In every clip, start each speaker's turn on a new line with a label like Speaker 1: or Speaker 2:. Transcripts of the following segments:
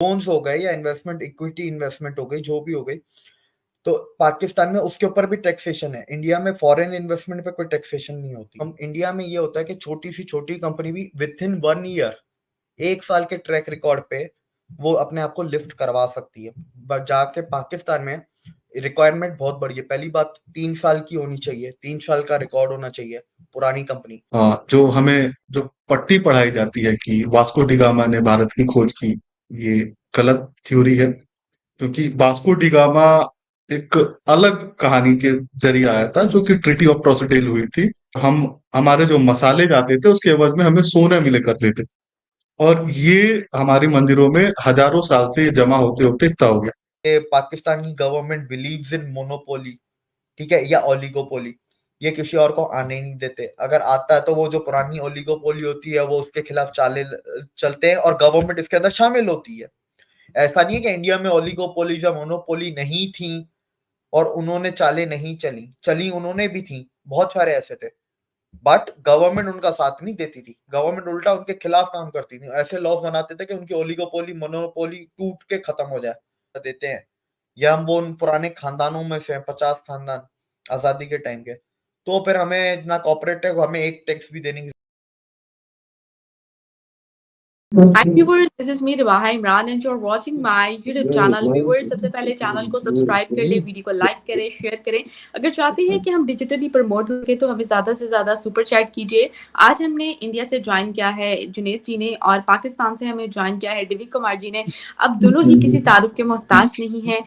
Speaker 1: Loans हो गए या इन्वेस्टमेंट इक्विटी इन्वेस्टमेंट हो गई, जो भी हो गई, तो पाकिस्तान में उसके ऊपर भी टैक्सेशन है। इंडिया में फॉरेन इन्वेस्टमेंट पे कोई टैक्सेशन नहीं होती। हम इंडिया में ये होता है कि छोटी सी छोटी कंपनी भी विद इन 1 ईयर, 1 साल के ट्रैक रिकॉर्ड पे वो अपने आप को लिफ्ट करवा सकती है। बट जाके पाकिस्तान में रिक्वायरमेंट बहुत बड़ी है। पहली बात 3 साल की होनी चाहिए, 3 साल का रिकॉर्ड होना चाहिए पुरानी कंपनी।
Speaker 2: जो हमें जो पट्टी पढ़ाई जाती है कि वास्को डी गामा ने भारत की खोज की, ये गलत थ्योरी है। क्योंकि वास्को डी गामा एक अलग कहानी के जरिए आया था, जो कि ट्रीटी ऑफ प्रोसिडेल हुई थी। हम हमारे जो मसाले जाते थे उसके एवज में हमें सोने मिले करते थे, और ये हमारी मंदिरों में हजारों साल से ये जमा होते होते इतना हो गया।
Speaker 1: Pakistani government believes in monopoly, ठीक है, या ओलिगोपोली। ये किसी और को आने नहीं देते। अगर आता है तो वो जो पुरानी ओलिगोपोली होती है वो उसके खिलाफ चाले चलते हैं और गवर्नमेंट इसके अंदर शामिल होती है। ऐसा नहीं है कि इंडिया में ओलिगोपोली या मोनोपोली नहीं थी और उन्होंने चाले नहीं चली उन्होंने भी थी, बहुत सारे ऐसे थे, बट गवर्नमेंट उनका साथ नहीं देती थी। गवर्नमेंट उल्टा उनके खिलाफ काम करती थी, ऐसे लॉज बनाते थे कि उनकी ओलिगोपोली मोनोपोली टूट के खत्म हो जाए। देते हैं या हम वो उन पुराने खानदानों में से 50 खानदान आजादी के टाइम के, तो फिर हमें ना कॉर्पोरेट टैक्स, हमें एक टैक्स भी देने की।
Speaker 3: Hi viewers, this is me Ribaha Imran and you're watching my YouTube channel. Viewers, सबसे पहले चैनल को सब्सक्राइब कर ले, वीडियो को लाइक करें, शेयर करें। अगर चाहते हैं कि हम डिजिटली प्रमोट हो तो हमें ज़्यादा से ज़्यादा सुपर चैट कीजिए। आज हमने इंडिया से ज्वाइन किया है जुनेद जी ने और पाकिस्तान से हमें ज्वाइन किया है दिविक कुमार जी ने। अब दोनों ही किसी तारुफ के मोहताज नहीं है।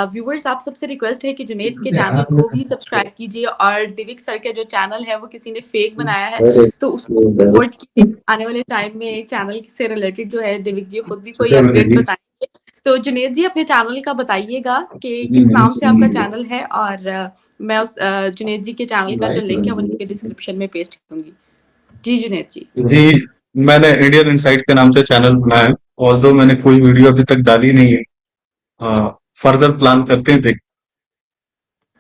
Speaker 3: व्यूवर्स, आप सबसे रिक्वेस्ट है कि जुनेद के चैनल को भी सब्सक्राइब कीजिए और दिविक सर का जो चैनल है वो किसी ने फेक बनाया है तो उसको सपोर्ट कीजिए। आने वाले टाइम में चैनल से रिलेटेड जो है दिविक जी खुद भी कोई अपडेट बताएंगे। तो जुनेद जी अपने चैनल का बताइएगा कि किस नाम से आपका चैनल है और मैं उस जुनेद जी के चैनल का जो लिंक है वो नीचे डिस्क्रिप्शन में पेस्ट करूंगी। जी जुनेद जी।
Speaker 2: जी, मैंने इंडियन इनसाइट के नाम से चैनल बनाया है, ऑल्दो मैंने कोई वीडियो अभी तक डाली नहीं है। फर्दर प्लान करते हैं, देख।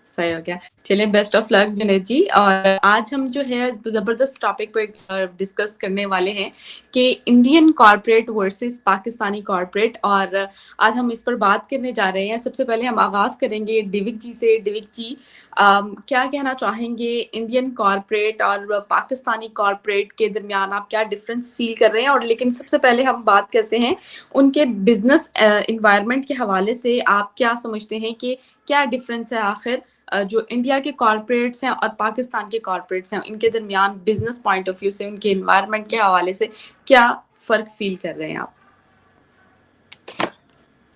Speaker 3: सही हो गया। चलिए, बेस्ट ऑफ लक जुनेद जी। और आज हम जो है ज़बरदस्त टॉपिक पर डिस्कस करने वाले हैं कि Indian corporate versus Pakistani corporate, और आज हम इस पर बात करने जा रहे हैं। सबसे पहले हम आगाज़ करेंगे दिविक जी से। दिविक जी, क्या कहना चाहेंगे इंडियन कॉर्पोरेट और पाकिस्तानी कॉर्पोरेट के दरमियान आप क्या डिफरेंस फील कर रहे हैं? और लेकिन सबसे पहले हम बात करते हैं उनके बिजनेस इन्वायरमेंट के हवाले से। आप क्या समझते हैं कि क्या डिफरेंस है आखिर जो इंडिया के कॉर्पोरेट्स हैं और पाकिस्तान के कॉर्पोरेट्स हैं, इनके दरमियान बिजनेस पॉइंट ऑफ व्यू से, उनके एनवायरनमेंट के हवाले से क्या फर्क फील कर रहे हैं आप?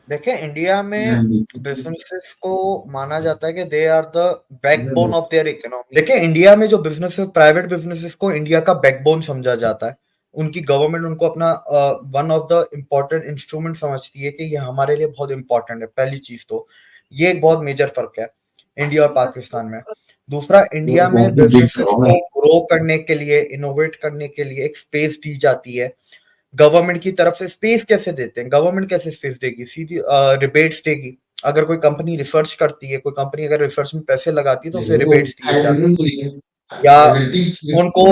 Speaker 1: देखिए, इंडिया में बिजनेसेस को माना जाता है कि they are the backbone of their economy. देखिए, इंडिया में जो बिजनेस प्राइवेट बिजनेसेस को इंडिया का बैकबोन समझा जाता है। उनकी गवर्नमेंट उनको अपना one of the important instrument समझती है कि ये हमारे लिए बहुत इंपॉर्टेंट है। पहली चीज तो ये एक बहुत मेजर फर्क है इंडिया और पाकिस्तान में। दूसरा, इंडिया में बिजनेसेस को ग्रो करने के लिए, इनोवेट करने के लिए एक स्पेस दी जाती है। गवर्नमेंट की तरफ से स्पेस कैसे देते हैं? गवर्नमेंट कैसे स्पेस देगी? सीधी रिबेट्स देगी। अगर कोई कंपनी रिसर्च करती है, कोई कंपनी अगर रिसर्च में पैसे लगाती है तो उसे रिबेट्स दिए जाते हैं, या उनको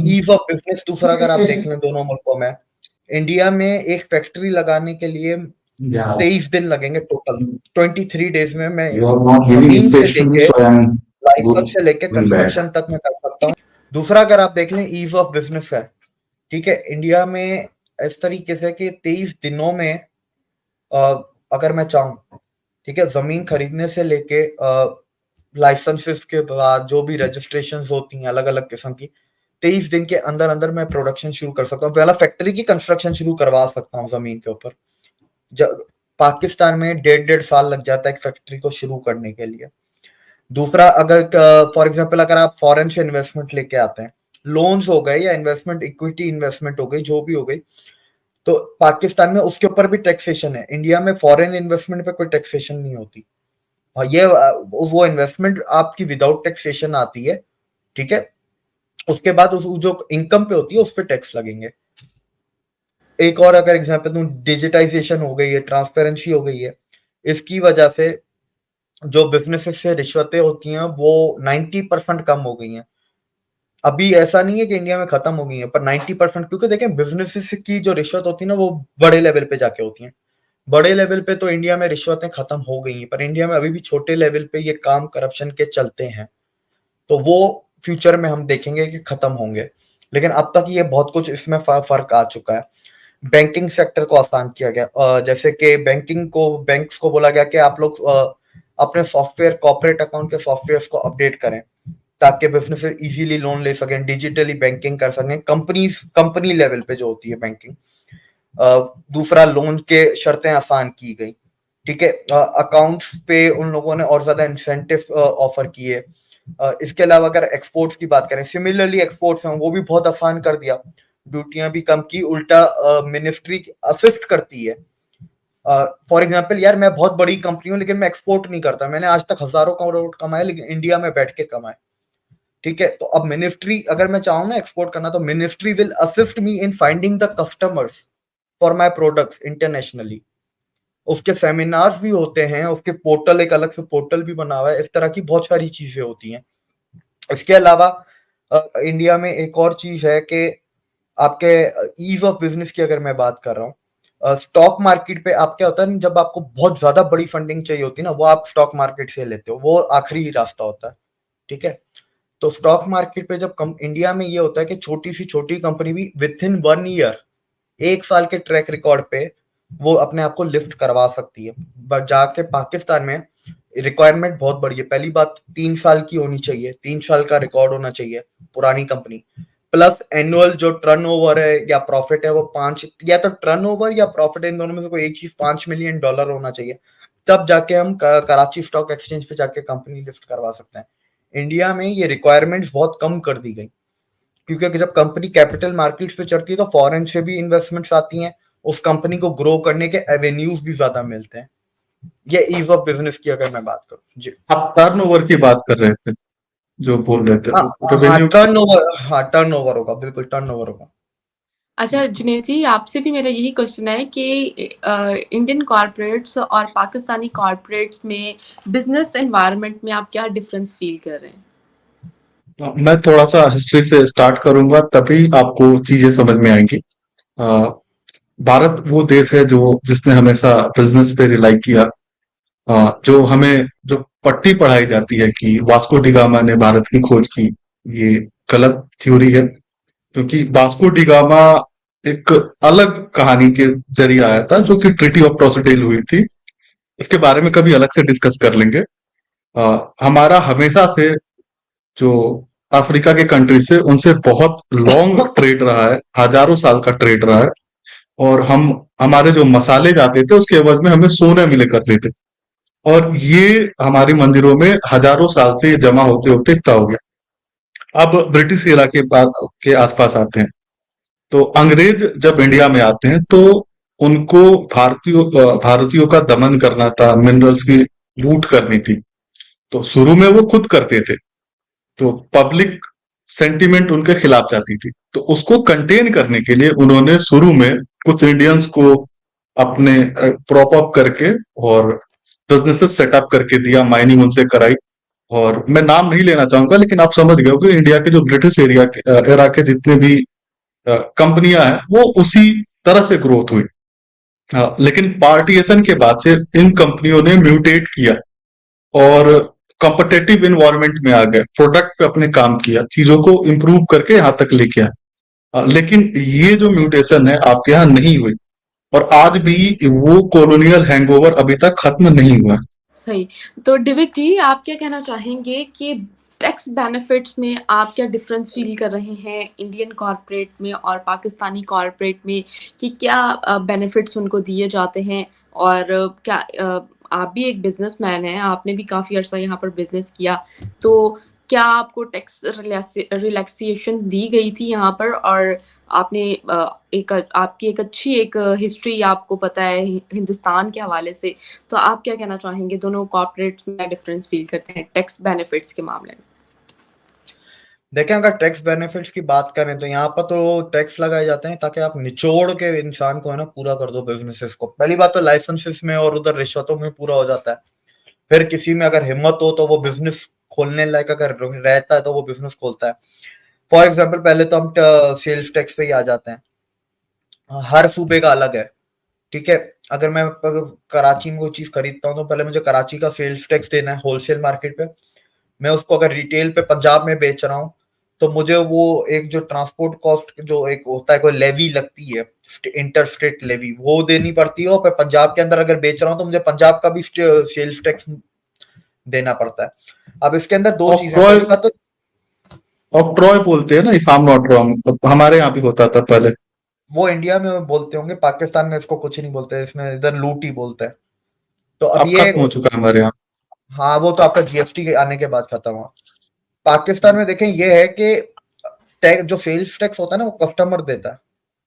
Speaker 1: ईज ऑफ बिजनेस। दूसरा, अगर आप देख लें दोनों मुल्कों में, इंडिया में एक फैक्ट्री लगाने के लिए 23 दिन लगेंगे टोटल। 23 डेज में मैं जमीन से लेके लाइसेंस से लेके कंस्ट्रक्शन तक मैं कर सकता हूँ। दूसरा, अगर आप देख लें ईज ऑफ बिजनेस है, ठीक है, इंडिया में इस तरीके से कि 23 दिनों में अगर मैं चाहूँ, ठीक है, जमीन खरीदने से लेके लाइसेंसेस के बाद जो भी रजिस्ट्रेशन होती हैं अलग अलग किस्म की, 23 दिन के अंदर अंदर मैं प्रोडक्शन शुरू कर सकता हूँ। पहला फैक्ट्री की कंस्ट्रक्शन शुरू करवा सकता हूँ जमीन के ऊपर। पाकिस्तान में 1.5 साल लग जाता है एक फैक्ट्री को शुरू करने के लिए। दूसरा, अगर फॉर एग्जांपल अगर आप फॉरेन से इन्वेस्टमेंट लेके आते हैं, लोन्स हो गए या इन्वेस्टमेंट इक्विटी इन्वेस्टमेंट हो गई, जो भी हो गई, तो पाकिस्तान में उसके ऊपर भी टैक्सेशन है। इंडिया में फॉरेन इन्वेस्टमेंट पे कोई टैक्सेशन नहीं होती। ये वो इन्वेस्टमेंट आपकी विदाउट टैक्सेशन आती है, ठीक है। उसके बाद उस जो इनकम पे होती है उस पर टैक्स लगेंगे। एक और अगर एग्जांपल दूं, डिजिटाइजेशन हो गई है, ट्रांसपेरेंसी हो गई है, इसकी वजह से जो बिजनेसेस से रिश्वतें होती हैं वो 90% कम हो गई हैं। अभी ऐसा नहीं है कि इंडिया में खत्म हो गई है, पर 90%, क्योंकि देखें बिजनेसेस की जो रिश्वत होती है ना वो बड़े लेवल पे जाके होती है। बड़े लेवल पे तो इंडिया में रिश्वतें खत्म हो गई हैं, पर इंडिया में अभी भी छोटे लेवल पे ये काम करप्शन के चलते हैं, तो वो फ्यूचर में हम देखेंगे कि खत्म होंगे, लेकिन अब तक ये बहुत कुछ इसमें फर्क आ चुका है। बैंकिंग सेक्टर को आसान किया गया, जैसे कि बैंक्स को बोला गया कि आप लोग अपने सॉफ्टवेयर, कॉर्पोरेट अकाउंट के सॉफ्टवेयर को अपडेट करें ताकि बिजनेस इजीली लोन ले सकें, डिजिटली बैंकिंग कर सकें, कंपनी लेवल पे जो होती है बैंकिंग। दूसरा, लोन के शर्तें आसान की गई, ठीक है। अकाउंट्स पे उन लोगों ने और ज्यादा इंसेंटिव ऑफर किए। इसके अलावा अगर एक्सपोर्ट्स की बात करें, सिमिलरली एक्सपोर्ट्स हैं वो भी बहुत आसान कर दिया, ड्यूटियां भी कम की, उल्टा मिनिस्ट्री असिस्ट करती है। फॉर एग्जाम्पल यार, मैं बहुत बड़ी कंपनी हूँ लेकिन मैं एक्सपोर्ट नहीं करता, मैंने आज तक हजारों करोड़ कमाए लेकिन इंडिया में बैठ के कमाए, ठीक है। तो अब मिनिस्ट्री, अगर मैं चाहूँ ना एक्सपोर्ट करना, तो ministry will assist me in finding the customers for my products internationally. उसके सेमिनार्स भी होते हैं, उसके पोर्टल, एक अलग से पोर्टल भी बना हुआ है, इस तरह की बहुत सारी चीजें होती हैं। इसके अलावा इंडिया में एक और चीज है कि आपके ईज ऑफ बिजनेस की अगर मैं बात कर रहा हूँ, स्टॉक मार्केट पे आप क्या होता है, जब आपको बहुत ज्यादा बड़ी फंडिंग चाहिए होती है ना, वो आप स्टॉक मार्केट से लेते हो, वो आखिरी रास्ता होता है, ठीक है। तो स्टॉक मार्केट पे जब इंडिया में ये होता है कि छोटी सी छोटी कंपनी भी विद इन 1 ईयर, 1 साल के ट्रैक रिकॉर्ड पे वो अपने आप को लिफ्ट करवा सकती है। बट जाके पाकिस्तान में रिक्वायरमेंट बहुत बड़ी है। पहली बात, 3 साल की होनी चाहिए, 3 साल का रिकॉर्ड होना चाहिए पुरानी कंपनी, प्लस एनुअल जो टर्नओवर है या प्रॉफिट है वो 5, या तो टर्नओवर या प्रॉफिट, इन दोनों में से कोई एक चीज $5 मिलियन होना चाहिए, तब जाके हम कराची स्टॉक एक्सचेंज पे जाके कंपनी लिफ्ट करवा सकते हैं। इंडिया में ये रिक्वायरमेंट्स बहुत कम कर दी गई, क्योंकि जब कंपनी कैपिटल मार्केट्स पे चढ़ती है तो फॉरेन से भी इन्वेस्टमेंट्स आती हैं, उस कंपनी को ग्रो करने के एवेन्यूज भी ज्यादा मिलते हैं। ये ईज ऑफ बिजनेस की अगर मैं बात करूं जी।
Speaker 2: आप टर्नओवर की बात कर रहे थे, जो बोल रहे थे, रेवेन्यू।
Speaker 1: टर्नओवर होगा, बिल्कुल टर्नओवर होगा।
Speaker 3: अच्छा जुनैद जी, आपसे भी मेरा यही क्वेश्चन है कि इंडियन कॉर्पोरेट्स और पाकिस्तानी कॉर्पोरेट्स में बिजनेस एनवायरनमेंट में आप क्या डिफरेंस फील कर रहे हैं?
Speaker 2: मैं थोड़ा सा हिस्ट्री से स्टार्ट करूंगा, तभी आपको चीजें समझ में आएंगी। भारत वो देश है जो जिसने हमेशा बिजनेस पे रिलाई किया। जो हमें जो पट्टी पढ़ाई जाती है कि वास्को डी गामा ने भारत की खोज की, ये गलत थ्योरी है, क्योंकि वास्को डी गामा एक अलग कहानी के जरिए आया था, जो कि ट्रीटी ऑफ टॉर्सिडेल हुई थी। इसके बारे में कभी अलग से डिस्कस कर लेंगे। हमारा हमेशा से जो अफ्रीका के कंट्री से उनसे बहुत लॉन्ग ट्रेड रहा है, हजारों साल का ट्रेड रहा है। और हम हमारे जो मसाले जाते थे उसके एवज में हमें सोने मिले करते थे, और ये हमारी मंदिरों में हजारों साल से ये जमा होते होते इतना हो गया। अब ब्रिटिश एरा के बाद के आसपास आते हैं, तो अंग्रेज जब इंडिया में आते हैं तो उनको भारतीयों का दमन करना था, मिनरल्स की लूट करनी थी। तो शुरू में वो खुद करते थे, तो पब्लिक सेंटीमेंट उनके खिलाफ जाती थी, तो उसको कंटेन करने के लिए उन्होंने शुरू में कुछ इंडियंस को अपने प्रॉप अप करके और बिजनेसेस सेटअप करके दिया, माइनिंग उनसे कराई। और मैं नाम नहीं लेना चाहूंगा, लेकिन आप समझ गए हो कि इंडिया के जो ब्रिटिश एरा के जितने भी कंपनियां हैं वो उसी तरह से ग्रोथ हुई। लेकिन पार्टीशन के बाद से इन कंपनियों ने म्यूटेट किया और कॉम्पिटेटिव इन्वायरमेंट में आ गए, प्रोडक्ट पे अपने काम किया, चीजों को इंप्रूव करके यहां तक लेके आए। लेकिन ये जो म्यूटेशन है आपके यहाँ नहीं हुई, और आज भी वो कॉलोनियल हैंगओवर अभी तक खत्म नहीं हुआ।
Speaker 3: सही। तो डिविक जी, आप क्या कहना चाहेंगे कि टैक्स बेनिफिट्स में आप क्या डिफरेंस फील कर रहे हैं इंडियन कॉर्पोरेट में और पाकिस्तानी कॉर्पोरेट में, कि क्या बेनिफिट्स उनको दिए जाते हैं? और क्या आप भी एक बिजनेसमैन हैं, आपने भी काफ़ी अर्सा यहाँ पर बिजनेस किया, तो क्या आपको टैक्स रिलैक्सेशन दी गई थी यहाँ पर? और आपने आपकी एक अच्छी एक हिस्ट्री आपको पता है हिंदुस्तान के हवाले से, तो आप क्या कहना चाहेंगे दोनों कॉर्पोरेट्स में डिफरेंस फील करते हैं टैक्स बेनिफिट्स के मामले में?
Speaker 1: देखें, अगर टैक्स बेनिफिट्स की बात करें तो यहाँ पर तो टैक्स लगाए जाते हैं ताकि आप निचोड़ के इंसान को है ना पूरा कर दो बिजनेसेस को। पहली बात तो लाइसेंसेस में और उधर रिश्वतों में पूरा हो जाता है। फिर किसी में अगर हिम्मत हो तो वो बिजनेस खोलने लायक अगर रहता है तो वो बिजनेस खोलता है। फॉर एग्जाम्पल, पहले तो हम सेल्स टैक्स पे ही आ जाते हैं। हर सूबे का अलग है, ठीक है? अगर मैं कराची में कोई चीज़ खरीदता हूँ तो पहले मुझे कराची का सेल्स टैक्स देना है होलसेल मार्केट पे। मैं उसको अगर रिटेल पे पंजाब में बेच रहा हूँ तो मुझे वो एक जो ट्रांसपोर्ट कॉस्ट जो एक होता है कोई लेवी लगती है इंटर स्टेट लेवी वो देनी पड़ती है और मैं पंजाब के अंदर अगर बेच रहा हूँ तो मुझे पंजाब का भी सेल्स टैक्स देना पड़ता है। अब इसके अंदर दो चीजें
Speaker 2: ऑक्ट्रॉय
Speaker 1: तो
Speaker 2: ऑक्ट्रॉय बोलते हैं ना, if I am not wrong, हमारे यहाँ भी होता था पहले।
Speaker 1: वो इंडिया में बोलते होंगे, पाकिस्तान में इसको कुछ नहीं बोलते, इसमें इधर लूट ही बोलते हैं। तो अब
Speaker 2: अब
Speaker 1: ये
Speaker 2: खत्म हो चुका है हमारे यहाँ।
Speaker 1: हाँ वो तो आपका जीएसटी के आने के बाद खत्म हुआ। पाकिस्तान में देखें ये है कि टैक्स जो सेल्स टैक्स होता है ना वो कस्टमर देता है,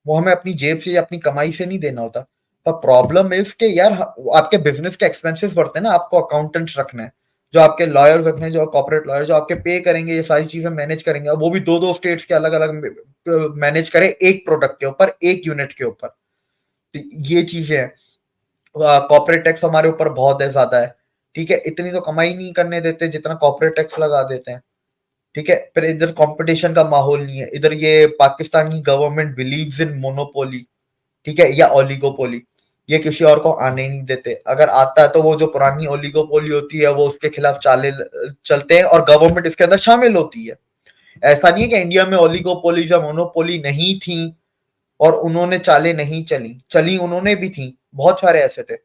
Speaker 1: वो हमें अपनी जेब से या अपनी कमाई से नहीं देना होता। पर प्रॉब्लम इज के यार आपके बिजनेस के एक्सपेंसेस बढ़ते हैं ना, आपको अकाउंटेंट्स रखने हैं, जो आपके लॉयर्स रखने हैं, जो कॉर्पोरेट लॉयर जो आपके पे करेंगे, ये सारी चीजें मैनेज करेंगे, वो भी दो दो स्टेट्स के अलग अलग मैनेज करें एक प्रोडक्ट के ऊपर, एक यूनिट के ऊपर। तो ये चीजें हैं। कॉर्पोरेट टैक्स हमारे ऊपर बहुत है, ज्यादा है। ठीक है, इतनी तो कमाई नहीं करने देते जितना कॉर्पोरेट टैक्स लगा देते हैं। ठीक है, फिर इधर कंपटीशन का माहौल नहीं है, इधर ये Pakistani government believes in monopoly, ठीक है, या ओलिगोपोली, ये किसी और को आने नहीं देते। अगर आता है तो वो जो पुरानी ओलिगोपोली होती है वो उसके खिलाफ चाले चलते हैं और गवर्नमेंट इसके अंदर शामिल होती है। ऐसा नहीं है कि इंडिया में ओलिगोपोली या मोनोपोली नहीं थी और उन्होंने चाले नहीं चली, चली उन्होंने भी थी, बहुत सारे ऐसे थे,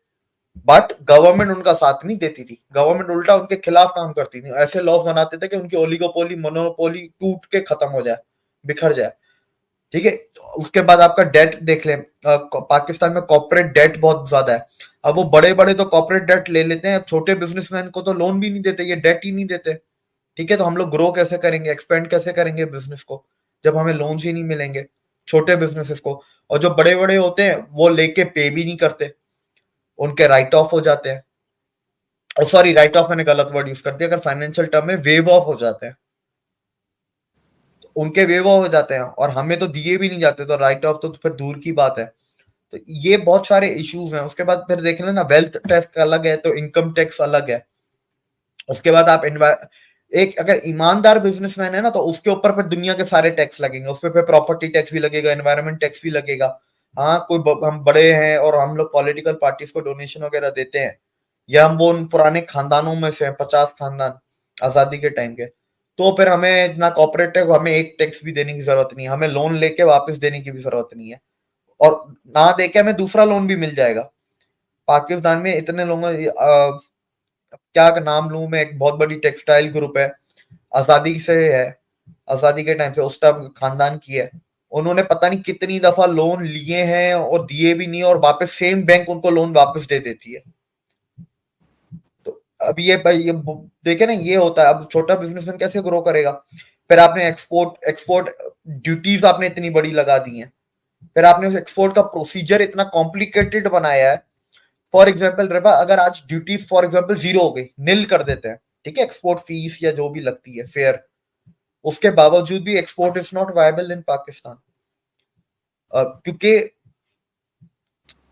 Speaker 1: बट गवर्नमेंट उनका साथ नहीं देती थी, गवर्नमेंट उल्टा उनके खिलाफ काम करती थी, ऐसे लॉस बनाते थे कि उनकी ओलिगोपोली मोनोपोली टूट के खत्म हो जाए, बिखर जाए। ठीक है, उसके बाद आपका डेट देख लें, पाकिस्तान में कॉर्पोरेट डेट बहुत ज्यादा है। अब वो बड़े बड़े तो कॉर्पोरेट डेट ले लेते हैं, अब छोटे बिजनेसमैन को तो लोन भी नहीं देते, ये डेट ही नहीं देते। ठीक है, तो हम लोग ग्रो कैसे करेंगे, एक्सपेंड कैसे करेंगे बिजनेस को जब हमें लोन ही नहीं मिलेंगे छोटे बिजनेसेस को। और जो बड़े बड़े होते हैं वो लेके पे भी नहीं करते, उनके राइट ऑफ हो जाते हैं, और सॉरी राइट ऑफ मैंने गलत वर्ड यूज कर दिया, अगर फाइनेंशियल टर्म में वेव ऑफ हो जाते हैं, उनके वेव ऑफ हो जाते हैं और हमें तो दिए भी नहीं जाते, तो राइट ऑफ तो फिर दूर की बात है। तो ये बहुत सारे इश्यूज हैं। उसके बाद फिर देख लेना, वेल्थ टैक्स अलग है तो इनकम टैक्स अलग है। उसके बाद आप एक अगर ईमानदार बिजनेसमैन है ना तो उसके ऊपर फिर दुनिया के सारे टैक्स लगेंगे, उस पर फिर प्रॉपर्टी टैक्स भी लगेगा, एनवायरमेंट टैक्स भी लगेगा। हाँ हम बड़े हैं और हम लोग पॉलिटिकल पार्टीज को डोनेशन वगैरह देते हैं, या हम वो उन पुराने खानदानों में से 50 खानदान आजादी के टाइम के, तो फिर हमें ना कॉर्पोरेट टैक्स, हमें एक टैक्स भी देने की जरूरत नहीं है, हमें लोन लेके वापस देने की भी जरूरत नहीं है, और ना देके हमें दूसरा लोन भी मिल जाएगा। पाकिस्तान में इतने लोगों क्या नाम लूं मैं, एक बहुत बड़ी टेक्सटाइल ग्रुप है, आजादी से है, आजादी के टाइम से उस टाइम खानदान की है, उन्होंने पता नहीं कितनी दफा लोन लिए हैं और दिए भी नहीं, और वापस सेम बैंक उनको लोन वापस दे देती है। तो अब ये भाई ये देखे ना, ये होता है। अब छोटा बिजनेसमैन कैसे ग्रो करेगा? फिर आपने एक्सपोर्ट एक्सपोर्ट ड्यूटीज आपने इतनी बड़ी लगा दी है, फिर आपने उस एक्सपोर्ट का प्रोसीजर इतना कॉम्प्लिकेटेड बनाया है। फॉर एग्जाम्पल रेबा, अगर आज ड्यूटीज फॉर एग्जाम्पल जीरो हो गई, नील कर देते हैं, ठीक है, एक्सपोर्ट फीस या जो भी लगती है फेयर, उसके बावजूद भी एक्सपोर्ट इज नॉट वायबल इन पाकिस्तान, क्योंकि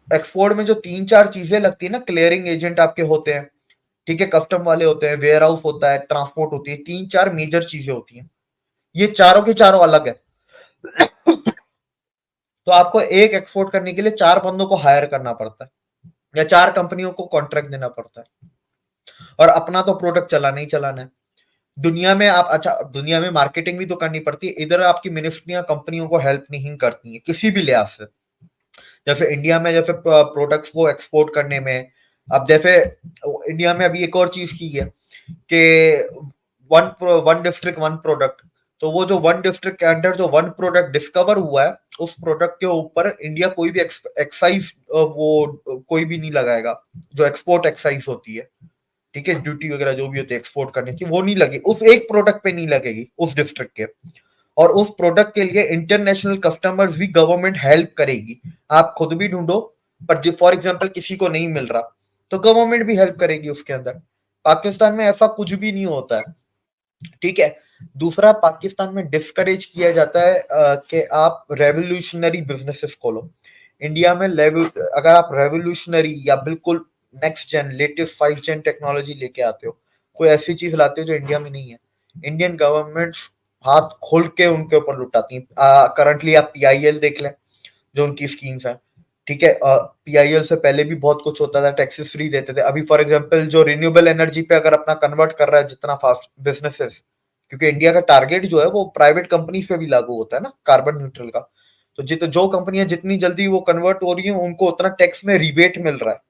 Speaker 1: एक्सपोर्ट में जो 3-4 चीजें लगती है ना, क्लियरिंग एजेंट आपके होते हैं, ठीक है, कस्टम वाले होते हैं, वेयर हाउस होता है, ट्रांसपोर्ट होती है, 3-4 मेजर चीजें होती हैं, ये चारों के चारों अलग है। तो आपको एक एक्सपोर्ट करने के लिए 4 बंदों को हायर करना पड़ता है या 4 कंपनियों को कॉन्ट्रैक्ट देना पड़ता है, और अपना तो प्रोडक्ट चलाना ही चलाना है। दुनिया में आप अच्छा, दुनिया में मार्केटिंग भी तो करनी पड़ती है, इधर आपकी मिनिस्ट्रियां कंपनियों को हेल्प नहीं करती है किसी भी लिहाज से। जैसे इंडिया में जैसे प्रोडक्ट्स को एक्सपोर्ट करने में, अब जैसे इंडिया में अभी एक और चीज की है कि वन डिस्ट्रिक्ट वन प्रोडक्ट, तो वो जो वन डिस्ट्रिक्ट के अंडर जो वन प्रोडक्ट डिस्कवर हुआ है, उस प्रोडक्ट के ऊपर इंडिया कोई भी एक्साइज वो कोई भी नहीं लगाएगा, जो एक्सपोर्ट एक्साइज होती है, ठीक है, ड्यूटी वगैरह जो भी होती है एक्सपोर्ट करने की, वो नहीं लगी, उस एक प्रोडक्ट पे नहीं लगेगी उस डिस्ट्रिक्ट के। और उस प्रोडक्ट के लिए इंटरनेशनल कस्टमर्स भी गवर्नमेंट हेल्प करेगी, आप खुद भी ढूंढो, पर फॉर एग्जांपल किसी को नहीं मिल रहा तो गवर्नमेंट भी हेल्प करेगी उसके अंदर। पाकिस्तान में ऐसा कुछ भी नहीं होता है, ठीक है। दूसरा, पाकिस्तान में डिस्करेज किया जाता है कि आप रेवोल्यूशनरी बिजनेसेस खोलो। इंडिया में अगर आप रेवोल्यूशनरी या बिल्कुल नेक्स्ट जेन लेटेस्ट 5 जेन टेक्नोलॉजी लेके आते हो, कोई ऐसी चीज लाते हो जो इंडिया में नहीं है, इंडियन गवर्नमेंट हाथ खोल के उनके ऊपर लुटाती है। करंटली आप PIL देख लें, जो उनकी स्कीम्स हैं, ठीक है, PIL से पहले भी बहुत कुछ होता था, टैक्सेस फ्री देते थे। अभी फॉर एग्जांपल जो रिन्यूएबल एनर्जी पे अगर अपना कन्वर्ट कर रहा है जितना फास्ट बिजनेसेस, क्योंकि इंडिया का टारगेट जो है वो प्राइवेट कंपनीज पे भी लागू होता है ना, कार्बन न्यूट्रल का। तो जो कंपनियां जितनी जल्दी वो कन्वर्ट हो रही है उनको उतना टैक्स में रिबेट मिल रहा है।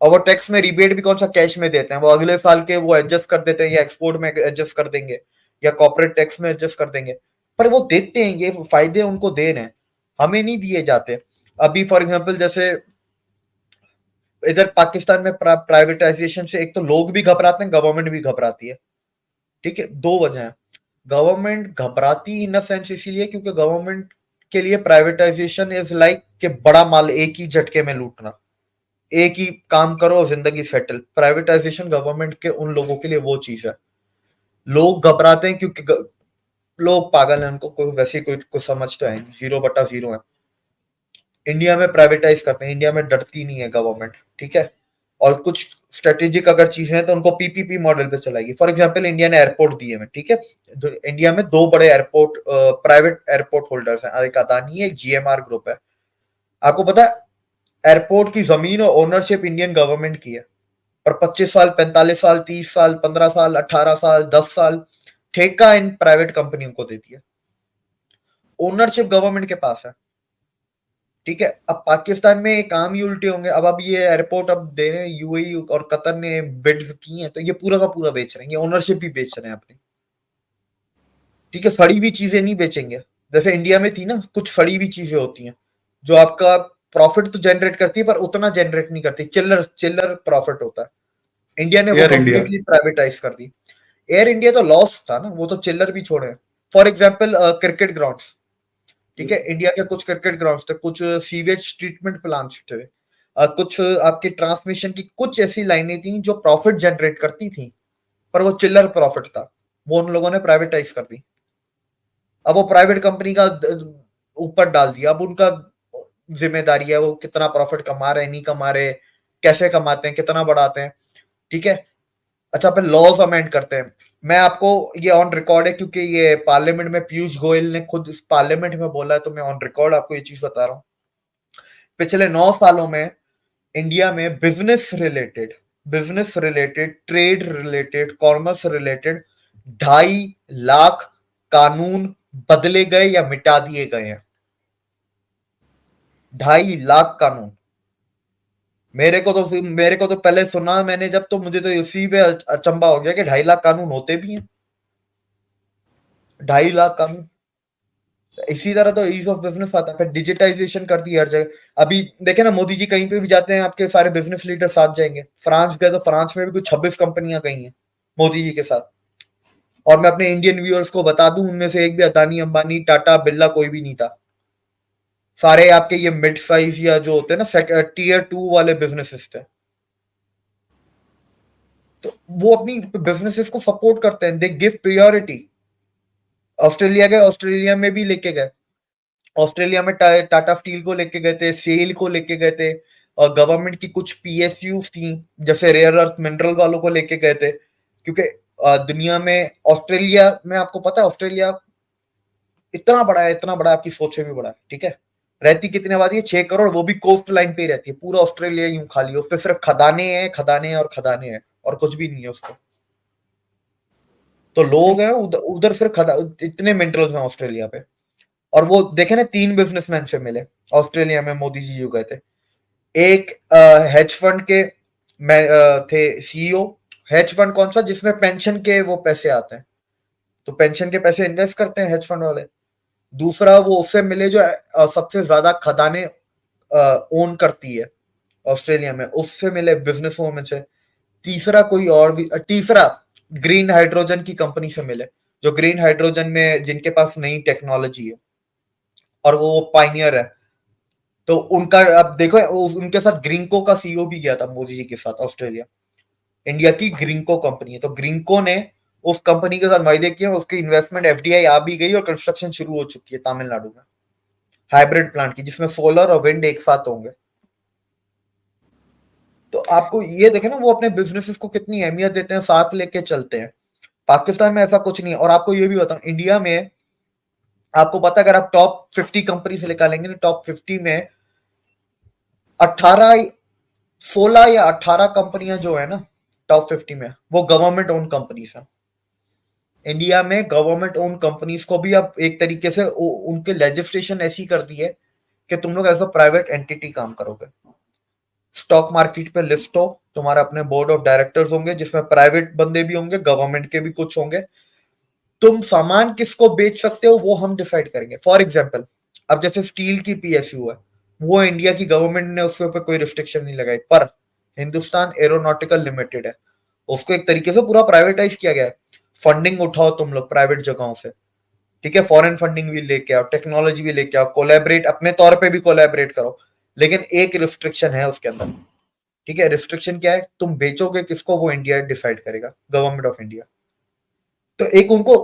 Speaker 1: और वो टैक्स में रिबेट भी कौन सा, कैश में देते हैं, वो अगले साल के वो एडजस्ट कर देते हैं, या एक्सपोर्ट में एडजस्ट कर देंगे, या कॉर्पोरेट टैक्स में एडजस्ट कर देंगे। पर वो देते हैं, ये फायदे उनको दे रहे हैं, हमें नहीं दिए जाते। अभी फॉर एग्जाम्पल जैसे इधर पाकिस्तान में प्राइवेटाइजेशन से एक तो लोग भी घबराते हैं, गवर्नमेंट भी घबराती है। ठीक है, दो वजह है। गवर्नमेंट घबराती इन द सेंस इसीलिए क्योंकि गवर्नमेंट के लिए प्राइवेटाइजेशन इज लाइक कि बड़ा माल एक ही झटके में लूटना, एक ही काम करो जिंदगी सेटल। प्राइवेटाइजेशन गवर्नमेंट के उन लोगों के लिए वो चीज है। लोग घबराते हैं क्योंकि लोग पागल हैं, उनको कोई वैसे कोई कुछ समझते हैं, 0/0 है। इंडिया में प्राइवेटाइज करते हैं, इंडिया में डरती नहीं है गवर्नमेंट। ठीक है, और कुछ स्ट्रेटेजिक अगर चीजें हैं तो उनको PPP मॉडल पे चलाएगी। फॉर एग्जांपल इंडिया ने एयरपोर्ट दिए हैं, ठीक है, इंडिया में 2 बड़े एयरपोर्ट प्राइवेट एयरपोर्ट होल्डर्स हैं, एक अदानी है, एक GMR ग्रुप है। आपको पता है एयरपोर्ट की जमीन और ओनरशिप इंडियन गवर्नमेंट की है, पर 25 साल, 45 साल, 30 साल, 15 साल, 18 साल, 10 साल ठेका इन प्राइवेट कंपनियों को दे दिया। ओनरशिप गवर्नमेंट के पास है। ठीक है, अब पाकिस्तान में काम ही उल्टे होंगे। अब ये एयरपोर्ट अब दे रहे हैं, UAE और कतर ने बिड्स की हैं, तो ये पूरा का पूरा बेच रहे हैं, ये ओनरशिप भी बेच रहे हैं अपनी। ठीक है, सड़ी हुई चीजें नहीं बेचेंगे, जैसे इंडिया में थी ना, कुछ सड़ी हुई चीजें होती हैं जो आपका प्रॉफिट तो जनरेट करती है पर उतना जनरेट नहीं करती, चिल्लर चिल्लर प्रॉफिट होता है। इंडिया ने वो
Speaker 2: एयर इंडिया
Speaker 1: कंप्लीटली प्राइवेटाइज कर दी। एयर इंडिया तो लॉस था ना, वो तो चिल्लर भी छोड़े। फॉर एग्जाम्पल क्रिकेट ग्राउंड्स, ठीक है, इंडिया के कुछ क्रिकेट ग्राउंड्स थे, कुछ सीवेज ट्रीटमेंट प्लांट्स थे, कुछ आपके ट्रांसमिशन की कुछ ऐसी लाइनें थी जो प्रॉफिट जनरेट करती थी, पर वो चिल्लर प्रॉफिट था, वो उन लोगों ने प्राइवेटाइज कर दी। अब वो प्राइवेट कंपनी का ऊपर डाल दिया, अब उनका जिम्मेदारी है वो कितना प्रॉफिट कमा रहे, नहीं कमा रहे, कैसे कमाते हैं, कितना बढ़ाते हैं। ठीक है, अच्छा फिर लॉज अमेंड करते हैं। मैं आपको ये ऑन रिकॉर्ड है क्योंकि ये पार्लियामेंट में पीयूष गोयल ने खुद इस पार्लियामेंट में बोला है, तो मैं ऑन रिकॉर्ड आपको ये चीज बता रहा हूँ। पिछले 9 सालों में इंडिया में business related, trade related, commerce related 2.5 lakh कानून बदले गए या मिटा दिए गए हैं। 2.5 लाख कानून। मेरे को तो पहले सुना मैंने जब, तो मुझे तो इसी पे अचंबा हो गया कि 2.5 लाख कानून होते भी हैं। 2.5 लाख कानून। इसी तरह तो ईज ऑफ बिजनेस आता है, फिर डिजिटाइजेशन कर दी हर जगह। अभी देखे ना, मोदी जी कहीं पे भी जाते हैं आपके सारे बिजनेस लीडर साथ जाएंगे। फ्रांस गए तो फ्रांस में भी कुछ 26 कंपनियां गई हैं मोदी जी के साथ। और मैं अपने इंडियन व्यूअर्स को बता दूं, उनमें से एक भी अदानी, अंबानी, टाटा, बिरला कोई भी नहीं था। सारे आपके ये मिड साइज या जो होते हैं ना Tier 2 वाले बिजनेसेस थे। तो वो अपनी बिजनेसेस को सपोर्ट करते हैं, दे गिव प्रायोरिटी। ऑस्ट्रेलिया गए, ऑस्ट्रेलिया में भी लेके गए। ऑस्ट्रेलिया में टाटा स्टील को लेके गए थे, सेल को लेके गए थे, और गवर्नमेंट की कुछ PSUs थी जैसे रेयर अर्थ मिनरल वालों को लेके गए थे। क्योंकि दुनिया में ऑस्ट्रेलिया में, आपको पता है ऑस्ट्रेलिया इतना बड़ा है, इतना बड़ा, आपकी सोच से भी बड़ा है। ठीक है, रहती कितनी आबादी है? 6 करोड़, वो भी कोस्ट लाइन पे ही रहती है। पूरा ऑस्ट्रेलिया यूं खाली है, उस पर सिर्फ खदाने हैं, खदाने और खदाने हैं, और कुछ भी नहीं है उसको। तो लोग हैं उधर सिर्फ इतने मिनरल्स हैं ऑस्ट्रेलिया पे। और वो देखे ना, 3 बिजनेसमैन से मिले ऑस्ट्रेलिया में, मोदी जी जो गए थे। एक हेज फंड के थे CEO। हेज फंड कौन सा? जिसमें पेंशन के वो पैसे आते हैं, तो पेंशन के पैसे इन्वेस्ट करते हैं हेज फंड वाले। दूसरा वो उससे मिले जो सबसे ज्यादा खदाने ओन करती है ऑस्ट्रेलिया में, उससे मिले बिजनेस वूमेन से। तीसरा कोई और भी, तीसरा ग्रीन हाइड्रोजन की कंपनी से मिले, जो ग्रीन हाइड्रोजन में जिनके पास नई टेक्नोलॉजी है और वो पाइनियर है। तो उनका अब देखो, उनके साथ ग्रीनको का CEO भी गया था मोदी जी के साथ ऑस्ट्रेलिया। इंडिया की ग्रीनको कंपनी है, तो ग्रीनको ने उस कंपनी के साथ वायदे किए, उसकी इन्वेस्टमेंट FDI आ भी गई और कंस्ट्रक्शन शुरू हो चुकी है तमिलनाडु में, हाइब्रिड प्लांट की, जिसमें सोलर और विंड एक साथ होंगे। तो आपको ये देखे ना, वो अपने बिजनेसेस को कितनी अहमियत देते हैं, साथ लेके चलते हैं। पाकिस्तान में ऐसा कुछ नहीं है। और आपको ये भी बताऊं, इंडिया में आपको पता है, अगर आप टॉप 50 कंपनी से निकालेंगे ना, टॉप 50 में 18 16 या 18 कंपनियां जो है ना टॉप 50 में, वो गवर्नमेंट ओन कंपनीज है। इंडिया में गवर्नमेंट ओन कंपनीज को भी अब एक तरीके से उनके लेजिस्लेशन ऐसी कर दी है कि तुम लोग एज अ प्राइवेट एंटिटी काम करोगे, स्टॉक मार्केट पे लिस्ट हो, तुम्हारे अपने बोर्ड ऑफ डायरेक्टर्स होंगे जिसमें प्राइवेट बंदे भी होंगे, गवर्नमेंट के भी कुछ होंगे। तुम सामान किसको बेच सकते हो वो हम डिसाइड करेंगे। फॉर एग्जाम्पल, अब जैसे स्टील की पीएसयू है, वो इंडिया की गवर्नमेंट ने उसके ऊपर कोई रिस्ट्रिक्शन नहीं लगाई, पर हिंदुस्तान एरोनॉटिकल लिमिटेड है, उसको एक तरीके से पूरा प्राइवेटाइज किया गया है। फंडिंग उठाओ तुम लोग प्राइवेट जगहों से, ठीक है, फॉरेन फंडिंग भी लेके आओ, टेक्नोलॉजी भी लेके आओ, कोलैबोरेट अपने तौर पे भी कोलैबोरेट करो, लेकिन एक रिस्ट्रिक्शन है उसके अंदर, ठीक है। रिस्ट्रिक्शन क्या है? तुम बेचोगे किसको वो इंडिया डिसाइड करेगा, गवर्नमेंट ऑफ इंडिया। तो एक उनको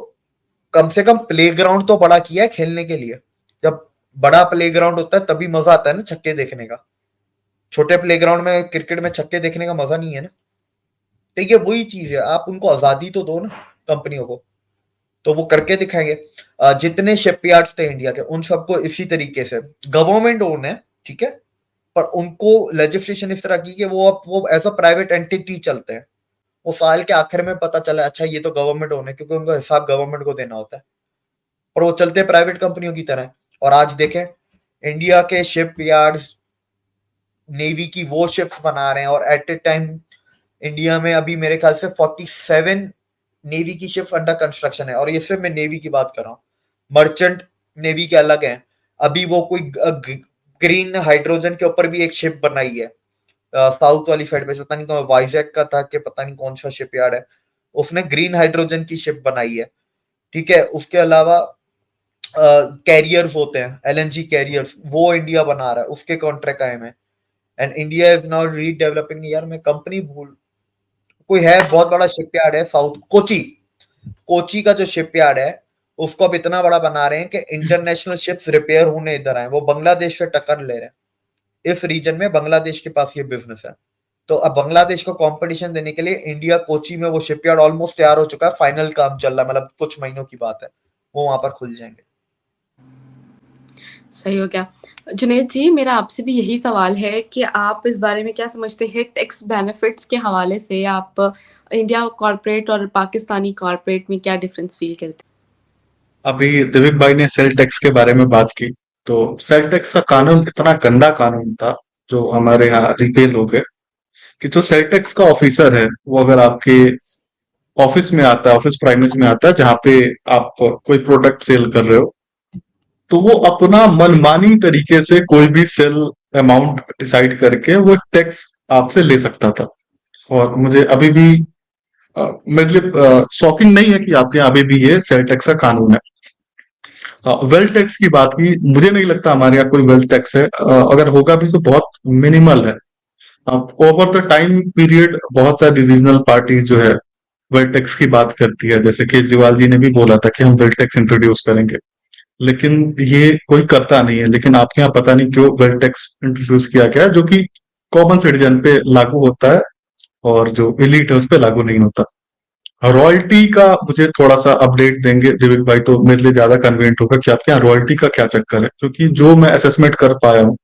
Speaker 1: कम से कम प्लेग्राउंड तो बड़ा किया है खेलने के लिए। जब बड़ा प्लेग्राउंड होता है तभी मजा आता है ना छक्के देखने का। छोटे प्लेग्राउंड में क्रिकेट में छक्के देखने का मजा नहीं है ना। तो ये वही चीज है, आप उनको आजादी तो दो ना कंपनियों को, तो वो करके दिखाएंगे। जितने शिपयार्ड्स थे इंडिया के उन सबको इसी तरीके से गवर्नमेंट ओन है, ठीक है, पर उनको लेजिस्लेशन इस तरह की कि वो एज अ प्राइवेट एंटिटी चलते हैं। वो साल के आखिर में पता चला अच्छा ये तो गवर्नमेंट ओन है, क्योंकि उनका हिसाब गवर्नमेंट को देना होता है, पर वो चलते प्राइवेट कंपनियों की तरह। और आज देखें इंडिया के शिपयार्ड्स नेवी की वो शिप्स बना रहे हैं, और एट ए टाइम इंडिया में अभी मेरे ख्याल से 47 नेवी की शिप्स अंडर कंस्ट्रक्शन है। और ये सिर्फ मैं नेवी की बात कर रहा हूँ, मर्चेंट नेवी के अलग हैं। अभी वो कोई ग्रीन हाइड्रोजन के ऊपर भी एक शिप बनाई है साउथ वाली साइड पे, पता नहीं तो वाइजैक का था कि पता नहीं कौन सा शिपयार्ड है, उसने ग्रीन हाइड्रोजन की शिप बनाई है, ठीक है। उसके अलावा कैरियर्स होते हैं, एलएनजी कैरियर्स, वो इंडिया बना रहा है, उसके कॉन्ट्रैक्ट आए हैं। एंड इंडिया इज नाउ रीडेवलपिंग, यार मैं कंपनी भूल, कोई है बहुत बड़ा शिपयार्ड है साउथ, कोची का जो शिपयार्ड है उसको अब इतना बड़ा बना रहे हैं कि इंटरनेशनल शिप्स रिपेयर होने इधर आए, वो बांग्लादेश से टक्कर ले रहे हैं। इस रीजन में बांग्लादेश के पास ये बिजनेस है, तो अब बांग्लादेश को कंपटीशन देने के लिए इंडिया कोची में वो शिपयार्ड ऑलमोस्ट तैयार हो चुका है, फाइनल काम चल रहा है, मतलब कुछ महीनों की बात है, वो वहां पर खुल जाएंगे।
Speaker 3: सही हो गया। जुनैद जी, मेरा आपसे भी यही सवाल है कि आप इस बारे में क्या समझते हैं, टैक्स बेनिफिट्स के हवाले से आप इंडिया कॉर्पोरेट और पाकिस्तानी कॉर्पोरेट में क्या डिफरेंस फील करते हैं?
Speaker 2: अभी दिविक भाई ने सेल टैक्स के बारे में बात की, तो सेल टैक्स का कानून इतना गंदा कानून था जो हमारे यहाँ रिपेल हो गए, कि जो सेल टैक्स का ऑफिसर है वो अगर आपके ऑफिस में आता है, ऑफिस प्राइमेस में आता है जहां पे आप कोई प्रोडक्ट सेल कर रहे हो, तो वो अपना मनमानी तरीके से कोई भी सेल अमाउंट डिसाइड करके वो टैक्स आपसे ले सकता था। और मुझे अभी भी मतलब शॉकिंग नहीं है कि आपके यहाँ अभी भी ये सेल टैक्स का कानून है। वेल्थ टैक्स की बात की, मुझे नहीं लगता हमारे यहाँ कोई वेल्थ टैक्स है, अगर होगा भी तो बहुत मिनिमल है। ओवर द टाइम पीरियड बहुत सारी रीजनल पार्टीज जो है वेल्थ टैक्स की बात करती है, जैसे केजरीवाल जी ने भी बोला था कि हम वेल्थ टैक्स इंट्रोड्यूस करेंगे, लेकिन ये कोई करता नहीं है। लेकिन आपके यहाँ पता नहीं क्यों वेल्थ टैक्स इंट्रोड्यूस किया गया, जो कि कॉमन सिटीजन पे लागू होता है और जो एलीट है उस पे लागू नहीं होता। रॉयल्टी का मुझे थोड़ा सा अपडेट देंगे दिविक भाई, तो मेरे लिए ज्यादा कन्वीनियंट होगा कि आपके यहाँ रॉयल्टी का क्या चक्कर है, क्योंकि जो मैं असेसमेंट कर पाया हूँ,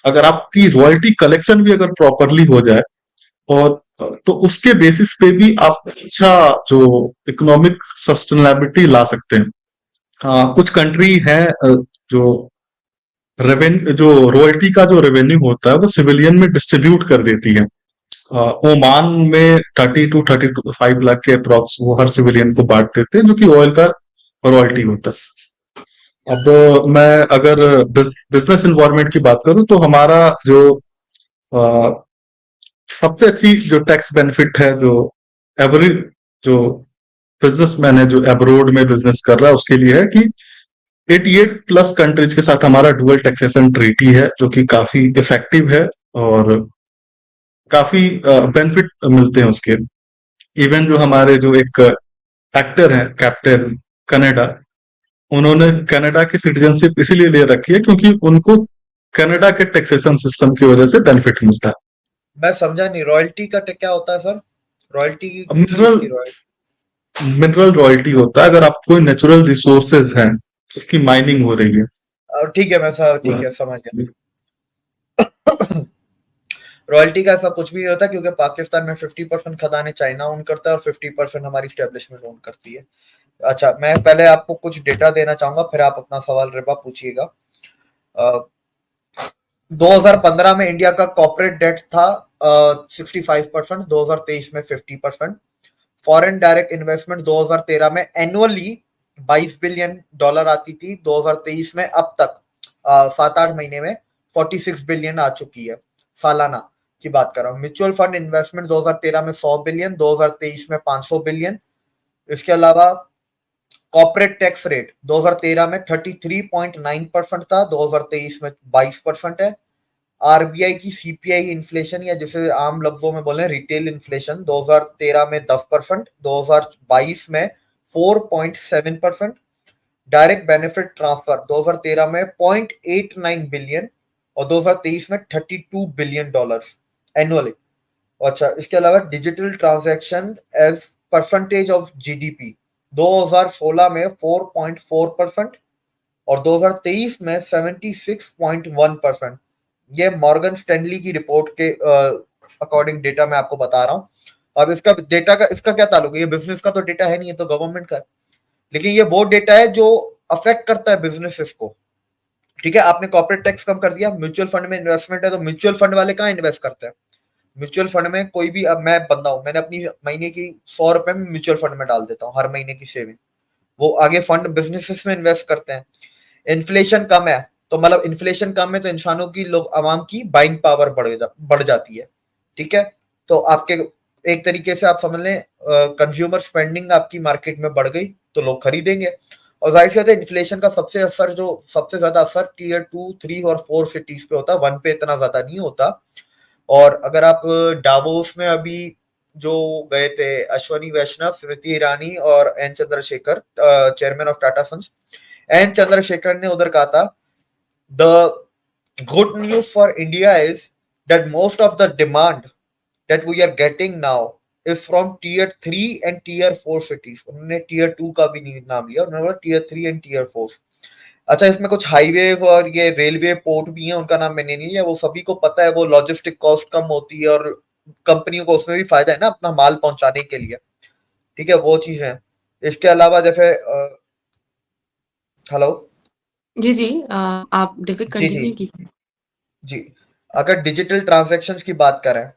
Speaker 2: अगर आपकी रॉयल्टी कलेक्शन भी अगर प्रॉपरली हो जाए और तो उसके बेसिस पे भी आप अच्छा जो इकोनॉमिक सस्टेनेबिलिटी ला सकते हैं। कुछ कंट्री है जो जो रॉयल्टी का जो रेवेन्यू होता है वो सिविलियन में डिस्ट्रीब्यूट कर देती है। ओमान में 30 to 35 लाख के अप्रॉक्स वो हर सिविलियन को बांट देते हैं, जो कि ऑयल का रॉयल्टी होता है। अब मैं अगर बिजनेस इन्वायरमेंट की बात करूं तो हमारा जो सबसे अच्छी जो टैक्स बेनिफिट है, जो एवरेज जो बिजनेसमैन है जो अब्रोड में बिजनेस कर रहा है उसके लिए है कि 88 प्लस कंट्रीज के साथ हमारा डुअल टैक्सेशन ट्रीटी है, जो कि काफी इफेक्टिव है और काफी बेनिफिट मिलते हैं उसके। इवन जो हमारे जो एक एक्टर हैं कैप्टन कनाडा, उन्होंने कनाडा की सिटीजनशिप इसीलिए ले रखी है क्योंकि उनको कनाडा के टैक्सेशन सिस्टम की वजह से बेनिफिट मिलता है।
Speaker 1: मैं समझा नहीं, रॉयल्टी का क्या होता है सर? रॉयल्टी
Speaker 2: मिनरल रॉयल्टी होता है अगर आप कोई नेचुरल रिसोर्सेज हैं जिसकी माइनिंग हो रही है।
Speaker 1: ठीक है, मैं ठीक है समझ गया। रॉयल्टी का ऐसा कुछ भी नहीं होता, क्योंकि पाकिस्तान में 50% खदानें चाइना ओन करता है और 50% हमारी स्टैब्लिशमेंट ओन करती है। अच्छा, मैं पहले आपको कुछ डेटा देना चाहूंगा, फिर आप अपना सवाल रिबा पूछिएगा। 2015 में इंडिया का कॉर्पोरेट डेट था 65%, 2023 में 50%। फॉरेन डायरेक्ट इन्वेस्टमेंट 2013 में एनुअली $22 बिलियन आती थी, 2023 में अब तक 7-8 महीने में 46 बिलियन आ चुकी है, सालाना की बात कर रहा हूँ। म्यूचुअल फंड इन्वेस्टमेंट 2013 में 100 बिलियन, 2023 में 500 बिलियन। इसके अलावा कॉर्पोरेट टैक्स रेट 2013 में 33.9% था, 2023 में 22% है। आरबीआई की सीपीआई इन्फ्लेशन, या जिसे आम लफ्जों में बोले रिटेल इन्फ्लेशन, 2013 में 10%, 2022 में 4.7%। डायरेक्ट बेनिफिट ट्रांसफर 2013 में 0.89 बिलियन और 2023 में $32 बिलियन एनुअली। अच्छा, इसके अलावा digital transaction as percentage of GDP 2016 में 4.4% और 2023 में 76.1%। ये मॉर्गन स्टैनली की रिपोर्ट के अकॉर्डिंग डेटा मैं आपको बता रहा हूँ। अब इसका डेटा का इसका क्या ताल्लुक है? ये बिजनेस का तो डेटा है नहीं, ये तो गवर्नमेंट का है, लेकिन ये वो डेटा है जो अफेक्ट करता है बिजनेसेस को। ठीक है, आपने कॉर्पोरेट टैक्स कम कर दिया, म्यूचुअल फंड में इन्वेस्टमेंट है, तो म्यूचुअल फंड वाले कहाँ इन्वेस्ट करते हैं? म्यूचुअल फंड में कोई भी, अब मैं बंदा हूं, मैंने अपनी महीने की 100 रुपए में म्यूचुअल फंड में डाल देता हूँ, हर महीने की सेविंग, वो आगे फंड बिजनेसेस में इन्वेस्ट करते हैं। इन्फ्लेशन कम है, तो मतलब इन्फ्लेशन कम है तो इंसानों की, लोग आवाम की बाइंग पावर बढ़ जाती है। ठीक है, तो आपके एक तरीके से आप समझ लें कंज्यूमर स्पेंडिंग आपकी मार्केट में बढ़ गई तो लोग खरीदेंगे। और जाहिर सी बात है इन्फ्लेशन का सबसे ज्यादा असर टीयर 2, 3 और 4 सिटीज पे होता है, 1 पे इतना ज्यादा नहीं होता। और अगर आप डावोस में अभी जो गए थे, अश्वनी वैष्णव, स्मृति ईरानी और N Chandrasekaran, chairman of Tata Sons, N Chandrasekaran ने उधर कहा था, the good news for India is that most of the demand that we are getting now is from tier 3 and tier 4 cities. उन्होंने टीयर 2 का भी नहीं नाम लिया, उन्होंने बोला टीयर 3 एंड टीयर 4। अच्छा, इसमें कुछ हाईवे और ये रेलवे पोर्ट भी है, उनका नाम मैंने नहीं लिया, वो सभी को पता है, वो लॉजिस्टिक कॉस्ट कम होती है और कंपनियों को उसमें भी फायदा है ना अपना माल पहुंचाने के लिए। ठीक है, वो चीज है। इसके अलावा जैसे हेलो
Speaker 3: जी जी, आप डिफिक
Speaker 1: जी जी
Speaker 3: कंटिन्यू की।
Speaker 1: जी, अगर डिजिटल ट्रांजैक्शंस की बात करें,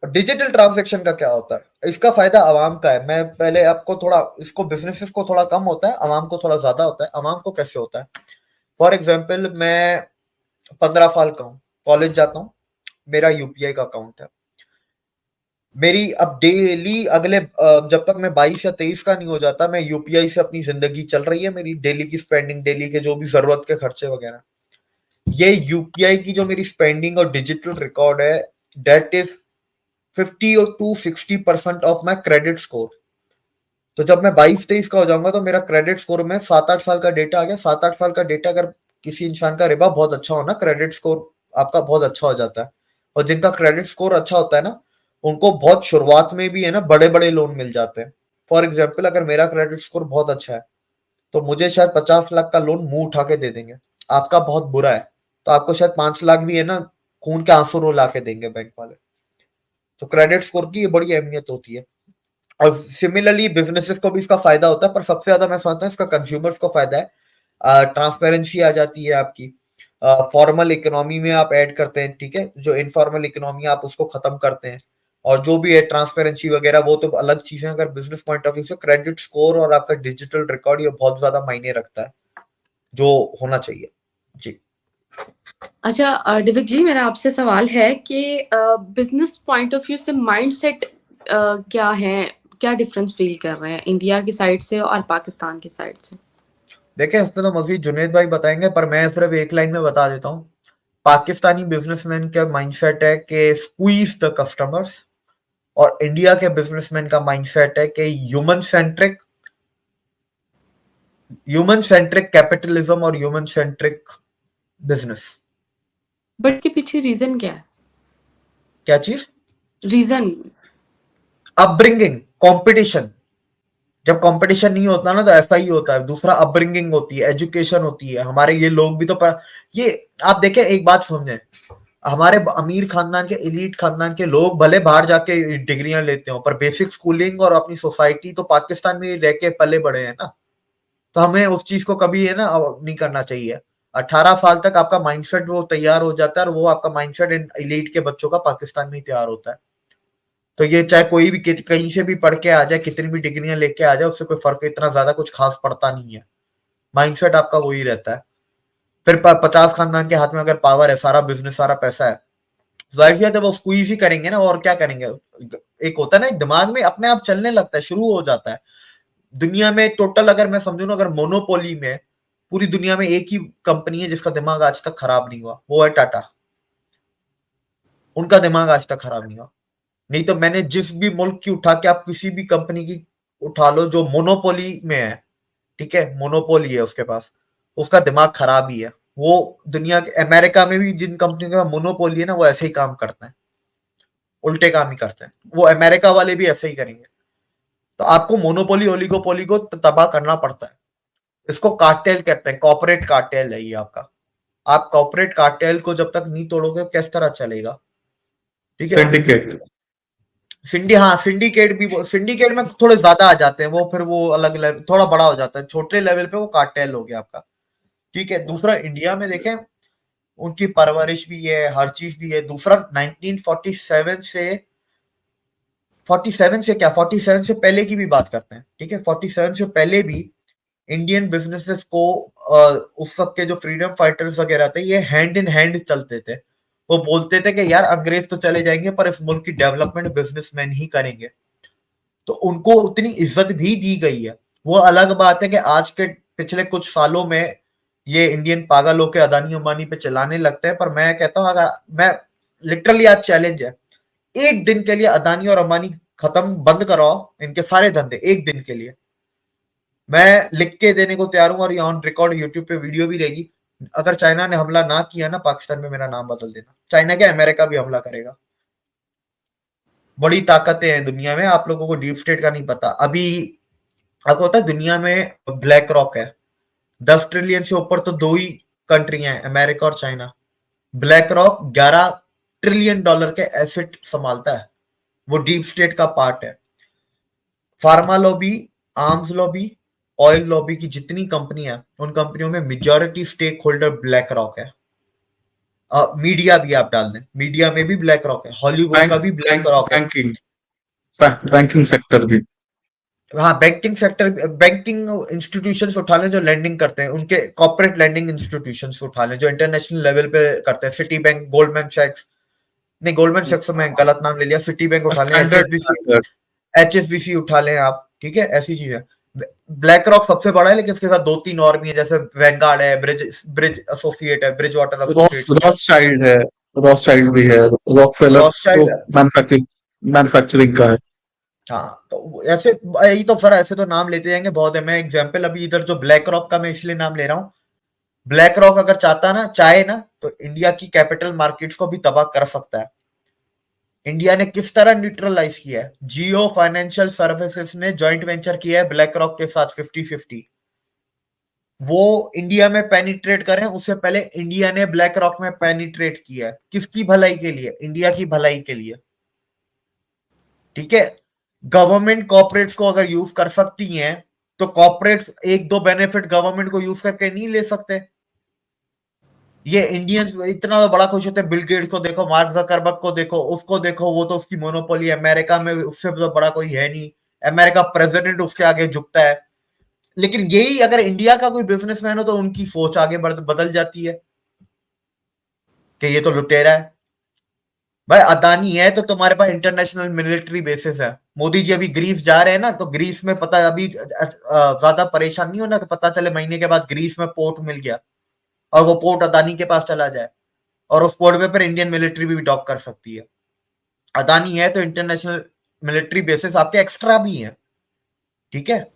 Speaker 1: डिजिटल ट्रांजैक्शन का क्या होता है? इसका फायदा आवाम का है। मैं पहले आपको थोड़ा, इसको बिजनेसेस को थोड़ा कम होता है, आवाम को थोड़ा ज्यादा होता है। आवाम को कैसे होता है? फॉर एग्जाम्पल, मैं 15 साल का हूँ, कॉलेज जाता हूँ, मेरा यूपीआई का अकाउंट है, मेरी अब डेली अगले जब तक मैं 22 या 23 का नहीं हो जाता, मैं यूपीआई से अपनी जिंदगी चल रही है, मेरी डेली की स्पेंडिंग, डेली के जो भी जरूरत के खर्चे वगैरह, ये यूपीआई की जो मेरी स्पेंडिंग और डिजिटल रिकॉर्ड है, डेट इज 50 और 260% ऑफ माई क्रेडिट स्कोर। तो जब मैं 22-23 का हो जाऊंगा तो मेरा क्रेडिट स्कोर में 7-8 साल का डेटा आ गया। 7-8 साल का डेटा, अगर किसी इंसान का रिबा बहुत अच्छा हो ना, क्रेडिट स्कोर आपका बहुत अच्छा हो जाता है। और जिनका क्रेडिट स्कोर अच्छा होता है ना, उनको बहुत शुरुआत में भी है ना बड़े बड़े लोन मिल जाते हैं। फॉर एग्जाम्पल, अगर मेरा क्रेडिट स्कोर बहुत अच्छा है तो मुझे शायद 50 लाख का लोन मुंह उठा के दे देंगे। आपका बहुत बुरा है तो आपको शायद 5 लाख भी है ना खून के आंसू रुला के देंगे बैंक वाले। तो क्रेडिट स्कोर की बड़ी अहमियत होती है। और सिमिलरली बिजनेसेस को भी इसका फायदा होता है, पर सबसे ज्यादा मैं समझता हूँ इसका कंज्यूमर्स को फायदा है। ट्रांसपेरेंसी आ जाती है आपकी, फॉर्मल इकोनॉमी में आप ऐड करते हैं। ठीक है, जो इनफॉर्मल इकोनॉमी आप उसको खत्म करते हैं, और जो भी है ट्रांसपेरेंसी वगैरह, वो तो अलग चीज है। अगर बिजनेस पॉइंट ऑफ व्यू से क्रेडिट स्कोर और आपका डिजिटल रिकॉर्ड ये बहुत ज्यादा मायने रखता है, जो होना चाहिए। जी
Speaker 3: अच्छा डिविक जी, मेरा आपसे सवाल है कि बिजनेस पॉइंट ऑफ व्यू से माइंडसेट क्या है, क्या डिफरेंस फील कर रहे हैं इंडिया की साइड से और पाकिस्तान की साइड से?
Speaker 1: देखिए, इसमें तो मजीद जुनेद भाई बताएंगे, पर मैं सिर्फ एक लाइन में बता देता हूँ। पाकिस्तानी बिजनेसमैन का माइंडसेट है कि स्क्वीज द कस्टमर्स, और इंडिया के बिजनेसमैन का माइंडसेट है कि ह्यूमन सेंट्रिक कैपिटलिज्म और ह्यूमन सेंट्रिक बिजनेस।
Speaker 3: बट के पीछे रीजन क्या है?
Speaker 1: क्या चीज?
Speaker 3: Reason
Speaker 1: upbringing, competition. जब कंपटीशन नहीं होता ना तो ऐसा ही होता है। दूसरा अपब्रिंगिंग होती है, एजुकेशन होती है। हमारे ये लोग भी तो ये आप देखें, एक बात समझें, हमारे अमीर खानदान के, एलीट खानदान के लोग भले बाहर जाके डिग्रियां लेते हो, पर बेसिक स्कूलिंग और अपनी सोसाइटी तो पाकिस्तान में ही रह के पले बड़े हैं ना। तो हमें उस चीज को कभी है ना नहीं करना चाहिए। 18 साल तक आपका माइंडसेट वो तैयार हो जाता है, और वो आपका माइंडसेट इन एलीट के बच्चों का पाकिस्तान में ही तैयार होता है। तो ये चाहे कोई भी कहीं से भी पढ़ के आ जाए, कितनी भी डिग्रियां लेके आ जाए, उससे कोई फर्क इतना ज्यादा कुछ खास पड़ता नहीं है। माइंडसेट आपका वही रहता है। फिर 50 खानदान के हाथ में अगर पावर है, सारा बिजनेस, सारा पैसा है, जाहिर सी बात है वो स्क्वीज ही करेंगे ना, और क्या करेंगे। एक होता है ना, दिमाग में अपने आप चलने लगता है, शुरू हो जाता है। दुनिया में टोटल अगर मैं समझू ना, अगर मोनोपोली में पूरी दुनिया में एक ही कंपनी है जिसका दिमाग आज तक खराब नहीं हुआ, वो है टाटा। उनका दिमाग आज तक खराब नहीं हुआ। नहीं तो मैंने जिस भी मुल्क की उठा के, आप किसी भी कंपनी की उठा लो जो मोनोपोली में है, ठीक है, मोनोपोली है उसके पास, उसका दिमाग खराब ही है। वो दुनिया के, अमेरिका में भी जिन कंपनियों का मोनोपोली है ना, वो ऐसे ही काम करते हैं, उल्टे काम ही करते हैं। वो अमेरिका वाले भी ऐसे ही करेंगे। तो आपको मोनोपोली ओलिगोपोली को तबाह करना पड़ता है। इसको कार्टेल कहते हैं, कॉर्पोरेट कार्टेल है ये आपका। आप कॉर्पोरेट कार्टेल को जब तक नहीं तोड़ोगे किस तरह चलेगा, ठीक है।
Speaker 2: सिंडिकेट।
Speaker 1: हाँ, सिंडिकेट भी, सिंडिकेट में थोड़े ज्यादा आ जाते हैं वो, फिर वो अलग लेवल, थोड़ा बड़ा हो जाता है। छोटे लेवल पे वो कार्टेल हो गया आपका, ठीक है। दूसरा, इंडिया में देखें, उनकी परवरिश भी है, हर चीज भी है। दूसरा, 1947 से 47 से पहले की भी बात करते हैं, ठीक है। 47 से पहले भी इंडियन बिजनेसेस को उस वक्त के जो फ्रीडम फाइटर्स वगैरह थे, ये हैंड इन हैंड चलते थे। वो बोलते थे कि यार अंग्रेज तो चले जाएंगे, पर इस मुल्क की डेवलपमेंट बिजनेसमैन ही करेंगे। तो उनको उतनी इज्जत भी दी गई है। वो अलग बात है कि आज के पिछले कुछ सालों में ये इंडियन पागल होकर अदानी अंबानी पे चलाने लगते हैं। पर मैं कहता हूं, अगर मैं लिटरली, आज चैलेंज है, एक दिन के लिए अदानी और अंबानी खत्म, बंद कराओ इनके सारे धंधे, एक दिन के लिए मैं लिख के देने को तैयार हूं। और ये ऑन रिकॉर्ड यूट्यूब पे वीडियो भी रहेगी। अगर चाइना ने हमला ना किया ना पाकिस्तान में, मेरा नाम बदल देना। चाइना क्या, अमेरिका भी हमला करेगा। बड़ी ताकतें हैं दुनिया में, आप लोगों को डीप स्टेट का नहीं पता। अभी आपको पता है दुनिया में ब्लैक रॉक है, 10 ट्रिलियन से ऊपर तो दो ही कंट्री हैं, अमेरिका और China. BlackRock 11 trillion dollar के एसेट संभालता है, वो डीप स्टेट का पार्ट है। Pharma lobby, arms lobby, oil lobby की जितनी कंपनियां, उन कंपनियों में majority stakeholder BlackRock है। मीडिया भी आप डाल दें, मीडिया में भी ब्लैक रॉक है, हॉलीवुड का भी ब्लैक रॉक है।
Speaker 2: बैंकिंग सेक्टर भी।
Speaker 1: हाँ, बैंकिंग सेक्टर, बैंकिंग इंस्टीट्यूशंस उठा लें जो लैंडिंग करते हैं, उनके कॉर्पोरेट लैंडिंग इंस्टीट्यूशंस उठा लें जो इंटरनेशनल लेवल पे करते हैं। सिटी बैंक, गोल्डमैन सैक्स, नहीं गोल्डमैन सैक्स में गलत नाम ले लिया, सिटी बैंक उठा लें, एचएसबीसी उठा लें आप, ठीक है। ऐसी चीज है। ब्लैक रॉक सबसे बड़ा है, लेकिन इसके साथ 2-3 और भी है, जैसे वैनगार्ड है, ब्रिज एसोसिएट है, ब्रिज वाटर एसोसिएट,
Speaker 2: रॉथशाइल्ड है, रॉथशाइल्ड भी है, रॉकफेलर तो मैन्युफैक्चरिंग का है।
Speaker 1: हाँ, तो ऐसे यही तो फर्क, ऐसे तो नाम लेते जाएंगे बहुत है। मैं एग्जांपल अभी इधर जो ब्लैक रॉक का मैं इसलिए नाम ले रहा हूँ, ब्लैक रॉक अगर चाहे ना तो इंडिया की कैपिटल मार्केट्स को भी तबाह कर सकता है। इंडिया ने किस तरह न्यूट्रलाइज किया है, जियो फाइनेंशियल सर्विसेज ने जॉइंट वेंचर किया है ब्लैक रॉक के साथ 50-50। वो इंडिया में पेनिट्रेट करें उससे पहले इंडिया ने ब्लैक रॉक में पेनिट्रेट किया है। किसकी भलाई के लिए? इंडिया की भलाई के लिए, ठीक है। गवर्नमेंट कॉर्पोरेट्स को अगर यूज कर सकती हैं, तो कॉर्पोरेट्स एक दो बेनिफिट गवर्नमेंट को यूज करके नहीं ले सकते। ये इंडियंस इतना तो बड़ा खुश होते हैं, बिल गेट्स को देखो, मार्क जकरबर्ग को देखो, उसको देखो, वो तो उसकी मोनोपोली है, अमेरिका में उससे तो बड़ा कोई है नहीं, अमेरिका प्रेसिडेंट उसके आगे झुकता है। लेकिन यही अगर इंडिया का कोई बिजनेसमैन हो तो उनकी सोच आगे बदल जाती है कि ये तो लुटेरा है। भाई अदानी है तो तुम्हारे पास इंटरनेशनल मिलिट्री बेसिस है। मोदी जी अभी ग्रीस जा रहे हैं ना, तो ग्रीस में पता अभी ज्यादा परेशान नहीं होना कि पता चले महीने के बाद ग्रीस में पोर्ट मिल गया और वो पोर्ट अदानी के पास चला जाए, और उस पोर्ट पे फिर इंडियन मिलिट्री भी डॉक कर सकती है। अदानी है तो इंटरनेशनल मिलिट्री बेसिस आपके एक्स्ट्रा भी है, ठीक है।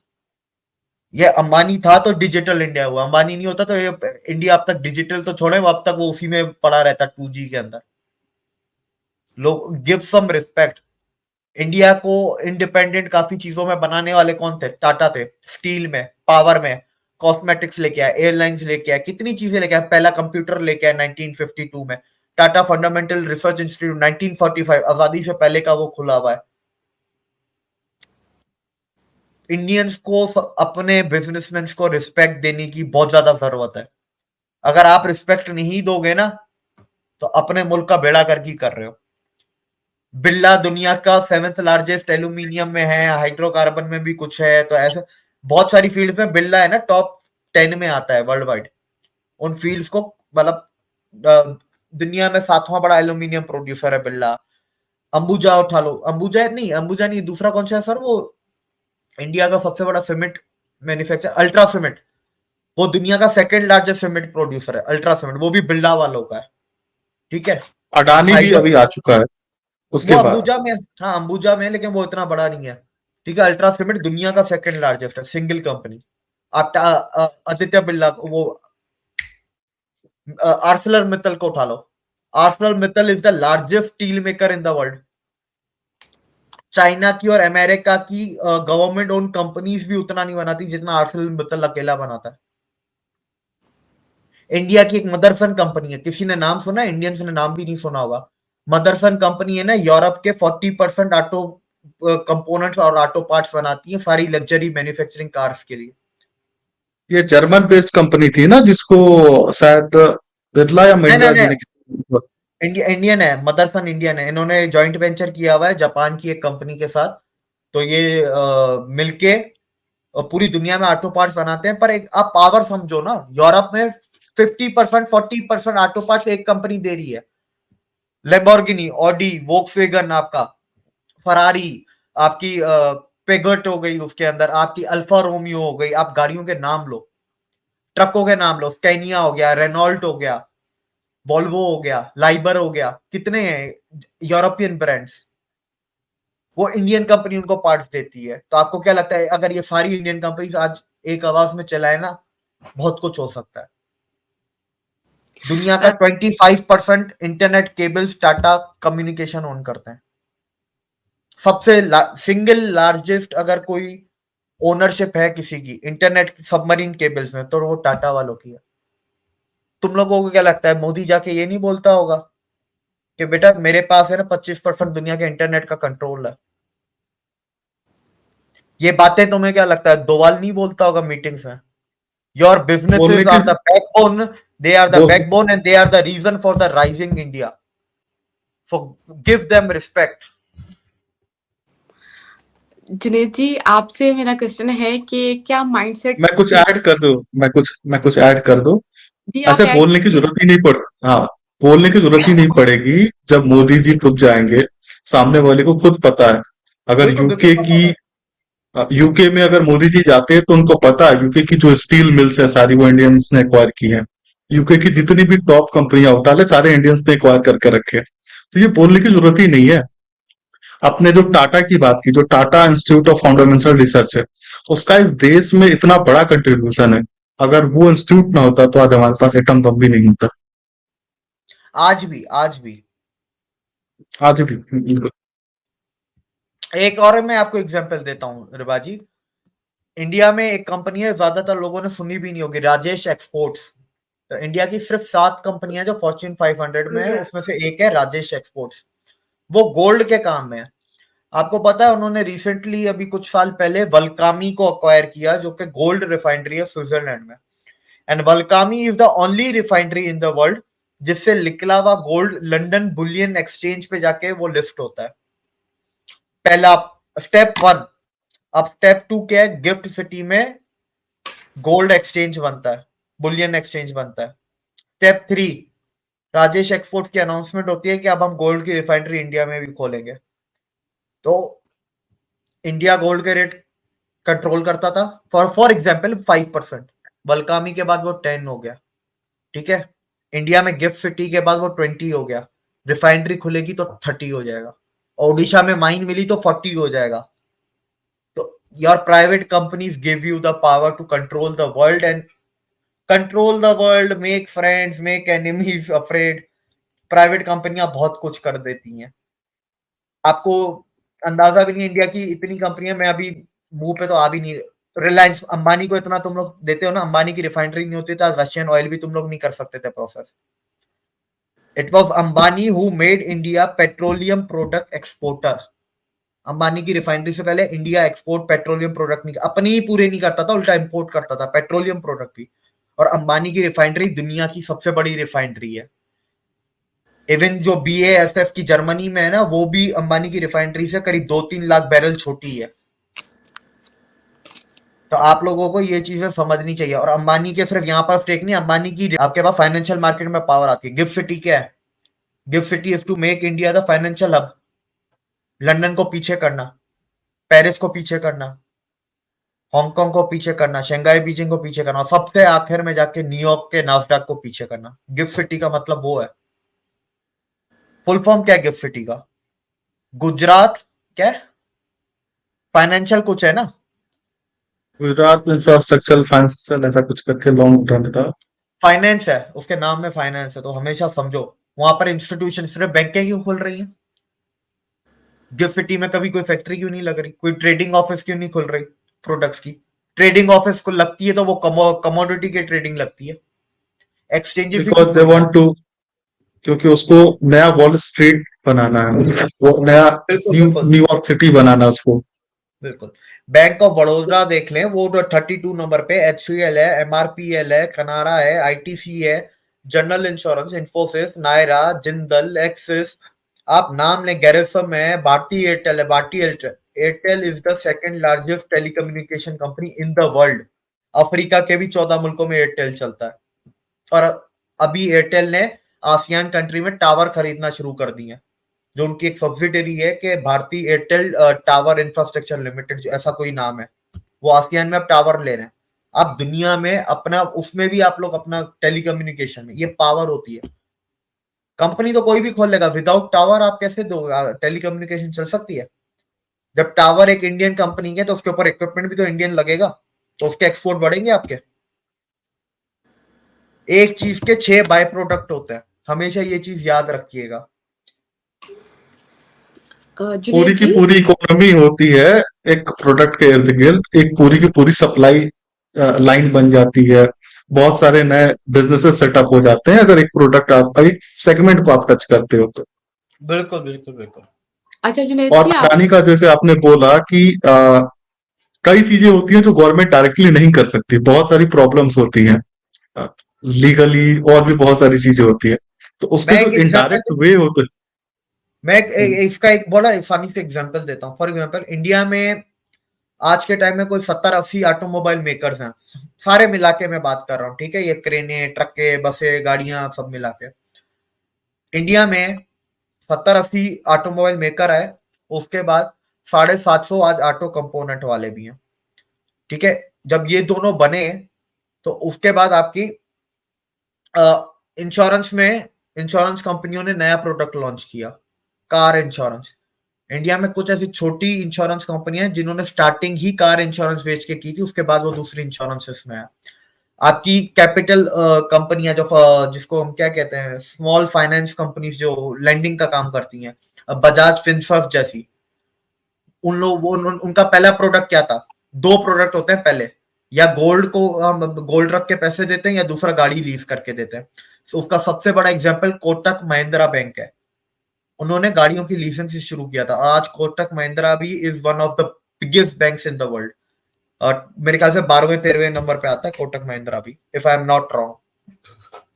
Speaker 1: ये अंबानी था तो डिजिटल इंडिया हुआ, अंबानी नहीं होता तो ये इंडिया अब तक डिजिटल तो छोड़े, वो अब तक वो उसी में पड़ा रहता 2G के अंदर। लोग गिव सम रिस्पेक्ट। इंडिया को इंडिपेंडेंट काफी चीजों में बनाने वाले कौन थे? टाटा थे। स्टील में, पावर में, कॉस्मेटिक्स लेके आए, एयरलाइंस लेके आए, कितनी चीजें लेके आए, पहला कंप्यूटर लेके आए 1952 में। टाटा फंडामेंटल रिसर्च इंस्टीट्यूट 1945 आजादी से पहले का वो खुला हुआ है। इंडियंस को अपने बिजनेसमैन को रिस्पेक्ट देने की बहुत ज्यादा जरूरत है। अगर आप रिस्पेक्ट नहीं दोगे ना तो अपने मुल्क का बेड़ा गर्क ही कर रहे हो। बिरला दुनिया का 7th लार्जेस्ट एल्यूमिनियम में है, हाइड्रोकार्बन में भी कुछ है, तो ऐसे बहुत सारी फील्ड्स में बिरला है ना टॉप 10 में आता है वर्ल्ड वाइड। उन फील्ड्स को मतलब दुनिया में 7वां बड़ा एल्यूमिनियम प्रोड्यूसर है बिरला। अंबुजा उठा लो, अंबुजा नहीं, दूसरा कौन सा है सर, वो इंडिया का सबसे बड़ा सीमेंट मैन्युफैक्चर अल्ट्रा सीमेंट, वो दुनिया का 2nd लार्जेस्ट सीमेंट प्रोड्यूसर है अल्ट्रा सीमेंट, वो भी बिरला वालों का है। ठीक है,
Speaker 2: अडानी भी अभी आ चुका है उसके
Speaker 1: वो
Speaker 2: बाद।
Speaker 1: अंबुजा में, हाँ अंबुजा में, लेकिन वो इतना बड़ा नहीं है। ठीक है, अल्ट्रा सीमेंट दुनिया का 2nd लार्जेस्ट है, सिंगल कंपनी। आप आदित्य बिरला, वो आर्सलर मित्तल को उठा लो, Arcelor Mittal is the largest steel maker in the world. China की और अमेरिका की गवर्नमेंट ओन कंपनीज भी उतना नहीं बनाती जितना आर्सलर मित्तल अकेला बनाता है। इंडिया की एक मदरसन कंपनी है, किसी ने नाम सुना, इंडियंस ने नाम भी नहीं सुना होगा। मदरसन कंपनी है ना, यूरोप के 40% ऑटो कंपोनेंट्स और ऑटो पार्ट्स बनाती है, सारी लग्जरी मैन्युफैक्चरिंग कार्स के लिए।
Speaker 2: ये जर्मन बेस्ड कंपनी थी ना, जिसको शायद बिरला या महिंद्रा जी ने
Speaker 1: इंडियन है, मदरसन इंडियन है। इन्होंने जॉइंट वेंचर किया हुआ है जापान की एक कंपनी के साथ, तो ये मिलके पूरी दुनिया में ऑटो पार्ट्स बनाते हैं। पर एक आप पावर समझो ना, यूरोप में 50% 40% ऑटो पार्ट्स एक कंपनी दे रही है। लैम्बोर्गिनी, ऑडी, वोक्सवैगन, आपका फरारी, आपकी पेगट हो गई, उसके अंदर आपकी अल्फा रोमियो हो गई। आप गाड़ियों के नाम लो, ट्रकों के नाम लो, स्कैनिया हो गया, रेनॉल्ट हो गया, वॉल्वो हो गया, लाइबर हो गया, कितने हैं यूरोपियन ब्रांड्स, वो इंडियन कंपनी उनको पार्ट्स देती है। तो आपको क्या लगता है, अगर ये सारी इंडियन कंपनीज आज एक आवाज में चलाए ना, बहुत कुछ हो सकता है। दुनिया का 25% internet cables Tata communication own करते हैं। सबसे सिंगल लार्जेस्ट अगर कोई ओनरशिप है किसी की इंटरनेट सबमरीन केबल्स में, तो वो टाटा वालों की है। तुम लोगों को क्या लगता है, मोदी जाके ये नहीं बोलता होगा कि बेटा मेरे पास है ना 25% दुनिया के इंटरनेट का कंट्रोल है? ये बातें तुम्हें क्या लगता है डोवाल नहीं बोलता होगा मीटिंग्स में? Your businesses are the backbone, they are the backbone and they are the reason for the rising India, so give them respect.
Speaker 3: Juned ji, आपसे मेरा क्वेश्चन है कि क्या माइंडसेट,
Speaker 2: मैं कुछ ऐड कर दूं, मैं कुछ ऐड कर दूं।
Speaker 3: जी
Speaker 2: ऐसे बोलने की जरूरत ही नहीं पड़ हाँ, बोलने की जरूरत ही नहीं पड़ेगी जब मोदी जी खुद जाएंगे। सामने वाले को खुद पता है। अगर यूके में अगर मोदी जी जाते हैं तो उनको पता है यूके की जो स्टील मिल्स है सारी वो इंडियंस ने एक्वायर की है। यूके की जितनी भी टॉप कंपनियां उठा ले सारे इंडियंस ने एक्वायर करके रखे। तो ये बोलने की जरूरत ही नहीं है। अपने जो टाटा की बात की, जो टाटा इंस्टीट्यूट ऑफ फाउंडेमेंटल रिसर्च है, उसका इस देश में इतना बड़ा कंट्रीब्यूशन है। अगर वो इंस्टीट्यूट ना होता तो आज हमारे पास एटम बम भी नहीं होता।
Speaker 1: आज भी एक और मैं आपको एग्जांपल देता हूं रिबाजी। इंडिया में एक कंपनी है, ज्यादातर लोगों ने सुनी भी नहीं होगी, राजेश एक्सपोर्ट्स। तो इंडिया की सिर्फ 7 कंपनियां जो फॉर्च्यून 500 में है, उसमें से एक है राजेश एक्सपोर्ट्स। वो गोल्ड के काम में है। आपको पता है उन्होंने रिसेंटली अभी कुछ साल पहले वल्कामी को अक्वायर किया, जो कि गोल्ड रिफाइनरी है स्विट्जरलैंड में। And Valcambi is the only refinery in the world जिससे निकला हुआ गोल्ड लंदन बुलियन एक्सचेंज पे जाके वो लिस्ट होता है। पहला स्टेप 1। अब स्टेप 2 क्या है, गिफ्ट सिटी में गोल्ड एक्सचेंज बनता है, बुलियन एक्सचेंज बनता है। स्टेप 3, राजेश एक्सपोर्ट की अनाउंसमेंट होती है कि अब हम गोल्ड की रिफाइनरी इंडिया में भी खोलेंगे। तो इंडिया गोल्ड के रेट कंट्रोल करता था फॉर एग्जांपल 5%, वल्कामी के बाद वो 10 हो गया। ठीक है, इंडिया में गिफ्ट सिटी के बाद वो 20 हो गया, रिफाइनरी खुलेगी तो 30 हो जाएगा, ओडिशा में माइन मिली तो 40 हो जाएगा। तो your private companies give you the power to control the world and control the world, make friends, make enemies afraid. Private कंपनियां बहुत कुछ कर देती हैं, आपको अंदाजा भी नहीं। इंडिया की इतनी कंपनियां, मैं अभी मुंह पे तो आ भी नहीं, रिलायंस अंबानी को इतना तुम लोग देते हो ना, अंबानी की रिफाइनरी नहीं होती तो रशियन ऑयल भी तुम लोग नहीं कर सकते थे process. It was Ambani who made India petroleum product exporter. Ambani की रिफाइनरी से पहले इंडिया एक्सपोर्ट पेट्रोलियम प्रोडक्ट नहीं, अपने ही पूरे नहीं करता था, उल्टा इंपोर्ट करता था पेट्रोलियम प्रोडक्ट भी। और अंबानी की रिफाइनरी दुनिया की सबसे बड़ी रिफाइनरी है। इवन जो BASF की जर्मनी में है ना, वो भी अंबानी की रिफाइनरी से करीब 2-3 लाख बैरल छोटी है। तो आप लोगों को ये चीजें समझनी चाहिए। और अंबानी के सिर्फ यहाँ पर स्टेक नहीं, अंबानी की आपके पास फाइनेंशियल मार्केट में पावर आती है। गिफ्ट सिटी क्या है? GIFT City is to make India the financial hub. London को पीछे करना, पेरिस को पीछे करना, हांगकांग को पीछे करना, शंघाई बीजिंग को पीछे करना, सबसे आखिर में जाके न्यूयॉर्क के नास्डैक को पीछे करना। गिफ्ट सिटी का मतलब वो है। फुल फॉर्म क्या है गिफ्ट सिटी का? गुजरात क्या है? फाइनेंशियल कुछ है ना,
Speaker 2: गुजरात इंफ्रास्ट्रक्चर फाइनेंशियल ऐसा कुछ करके लॉन्ग रन था।
Speaker 1: फाइनेंस है, उसके नाम में फाइनेंस है। तो हमेशा समझो वहां पर इंस्टीट्यूशन सिर्फ बैंकें क्यों खुल रही हैं? गिफ्ट सिटी में कभी कोई फैक्ट्री क्यों नहीं लग रही? कोई ट्रेडिंग ऑफिस क्यों नहीं खुल रही प्रोडक्ट्स की? ट्रेडिंग ऑफिस को लगती है तो वो कमोडिटी की ट्रेडिंग लगती है। Exchanges
Speaker 2: because they want to, क्योंकि उसको नया वॉल स्ट्रीट बनाना है, वो नया न्यूयॉर्क सिटी बनाना है उसको।
Speaker 1: बिल्कुल। बैंक ऑफ बड़ौदा देख लें, वो 32 नंबर पे HCL है, MRPL है, कनारा है, ITC है, जनरल इंश्योरेंस, इन्फोसिस, नायरा, जिंदल, एक्सिस, आप नाम लें, गैरिसम है, भारती एयरटेल है। Bharti Airtel is the second largest telecommunication company in the world. Africa के भी 14 मुल्कों में एयरटेल चलता है। और अभी एयरटेल ने आसियान कंट्री में टावर खरीदना शुरू कर दिए हैं, जो उनकी एक सब्सिडरी है कि भारतीय एयरटेल टावर इंफ्रास्ट्रक्चर लिमिटेड, जो ऐसा कोई नाम है, वो आसियान में अब टावर ले रहे हैं। आप दुनिया में अपना, उसमें भी आप लोग अपना टेलीकम्युनिकेशन में, ये पावर होती है। कंपनी तो कोई भी खोल लेगा, विदाउट टावर आप कैसे दो टेलीकम्युनिकेशन चल सकती है? जब टावर एक इंडियन कंपनी है तो उसके ऊपर इक्विपमेंट भी तो इंडियन लगेगा, तो उसके एक्सपोर्ट बढ़ेंगे आपके। एक चीज के 6 बाय प्रोडक्ट होते हैं, हमेशा ये चीज याद रखिएगा।
Speaker 2: पूरी की पूरी इकोनॉमी होती है एक प्रोडक्ट के इर्द गिर्द, एक पूरी की पूरी सप्लाई लाइन बन जाती है। बहुत सारे नए बिजनेसेस सेटअप हो जाते हैं अगर एक प्रोडक्ट आप, एक सेगमेंट को आप टच करते हो तो।
Speaker 1: बिल्कुल बिल्कुल बिल्कुल।
Speaker 3: अच्छा जुनेद
Speaker 2: और
Speaker 3: जी,
Speaker 2: अडानी का जैसे आपने बोला कि कई चीजें होती हैं जो गवर्नमेंट डायरेक्टली नहीं कर सकती, बहुत सारी प्रॉब्लम्स होती हैं लीगली, और भी बहुत सारी चीजें होती है, तो उसके जो इनडायरेक्ट वे होते हैं।
Speaker 1: मैं इसका एक बड़ा फनी से एग्जांपल देता हूँ। फॉर एग्जांपल, इंडिया में आज के टाइम में कोई 70-80 ऑटोमोबाइल मेकर्स हैं, सारे मिला के मैं बात कर रहा हूँ, ठीक है? ये क्रेने, ट्रके, बसें, गाड़ियां सब मिला के इंडिया में 70-80 ऑटोमोबाइल मेकर है। उसके बाद 750 आज ऑटो कंपोनेंट वाले भी हैं, ठीक है? जब ये दोनों बने तो उसके बाद आपकी इंश्योरेंस में, इंश्योरेंस कंपनियों ने नया प्रोडक्ट लॉन्च किया, कार इंश्योरेंस। इंडिया में कुछ ऐसी छोटी इंश्योरेंस कंपनियां हैं जिन्होंने स्टार्टिंग ही कार इंश्योरेंस बेच के की थी, उसके बाद वो दूसरी इंश्योरेंसेस में है। आपकी कैपिटल कंपनियां जो जिसको हम क्या कहते हैं, स्मॉल फाइनेंस कंपनीज जो लेंडिंग का काम करती हैं, बजाज फिनसर्व जैसी, उन लोग वो उनका पहला प्रोडक्ट क्या था? 2 प्रोडक्ट होते हैं पहले, या गोल्ड को हम गोल्ड रख के पैसे देते हैं, या दूसरा गाड़ी लीज करके देते हैं। तो उसका सबसे बड़ा एग्जांपल कोटक महिंद्रा बैंक है। उन्होंने गाड़ियों की लीजिंग से शुरू किया था। आज कोटक महिंद्रा भी is one of the biggest banks in the world. मेरे ख्याल से 12वें-13वें नंबर पे आता है कोटक महिंद्रा भी, if I am not wrong.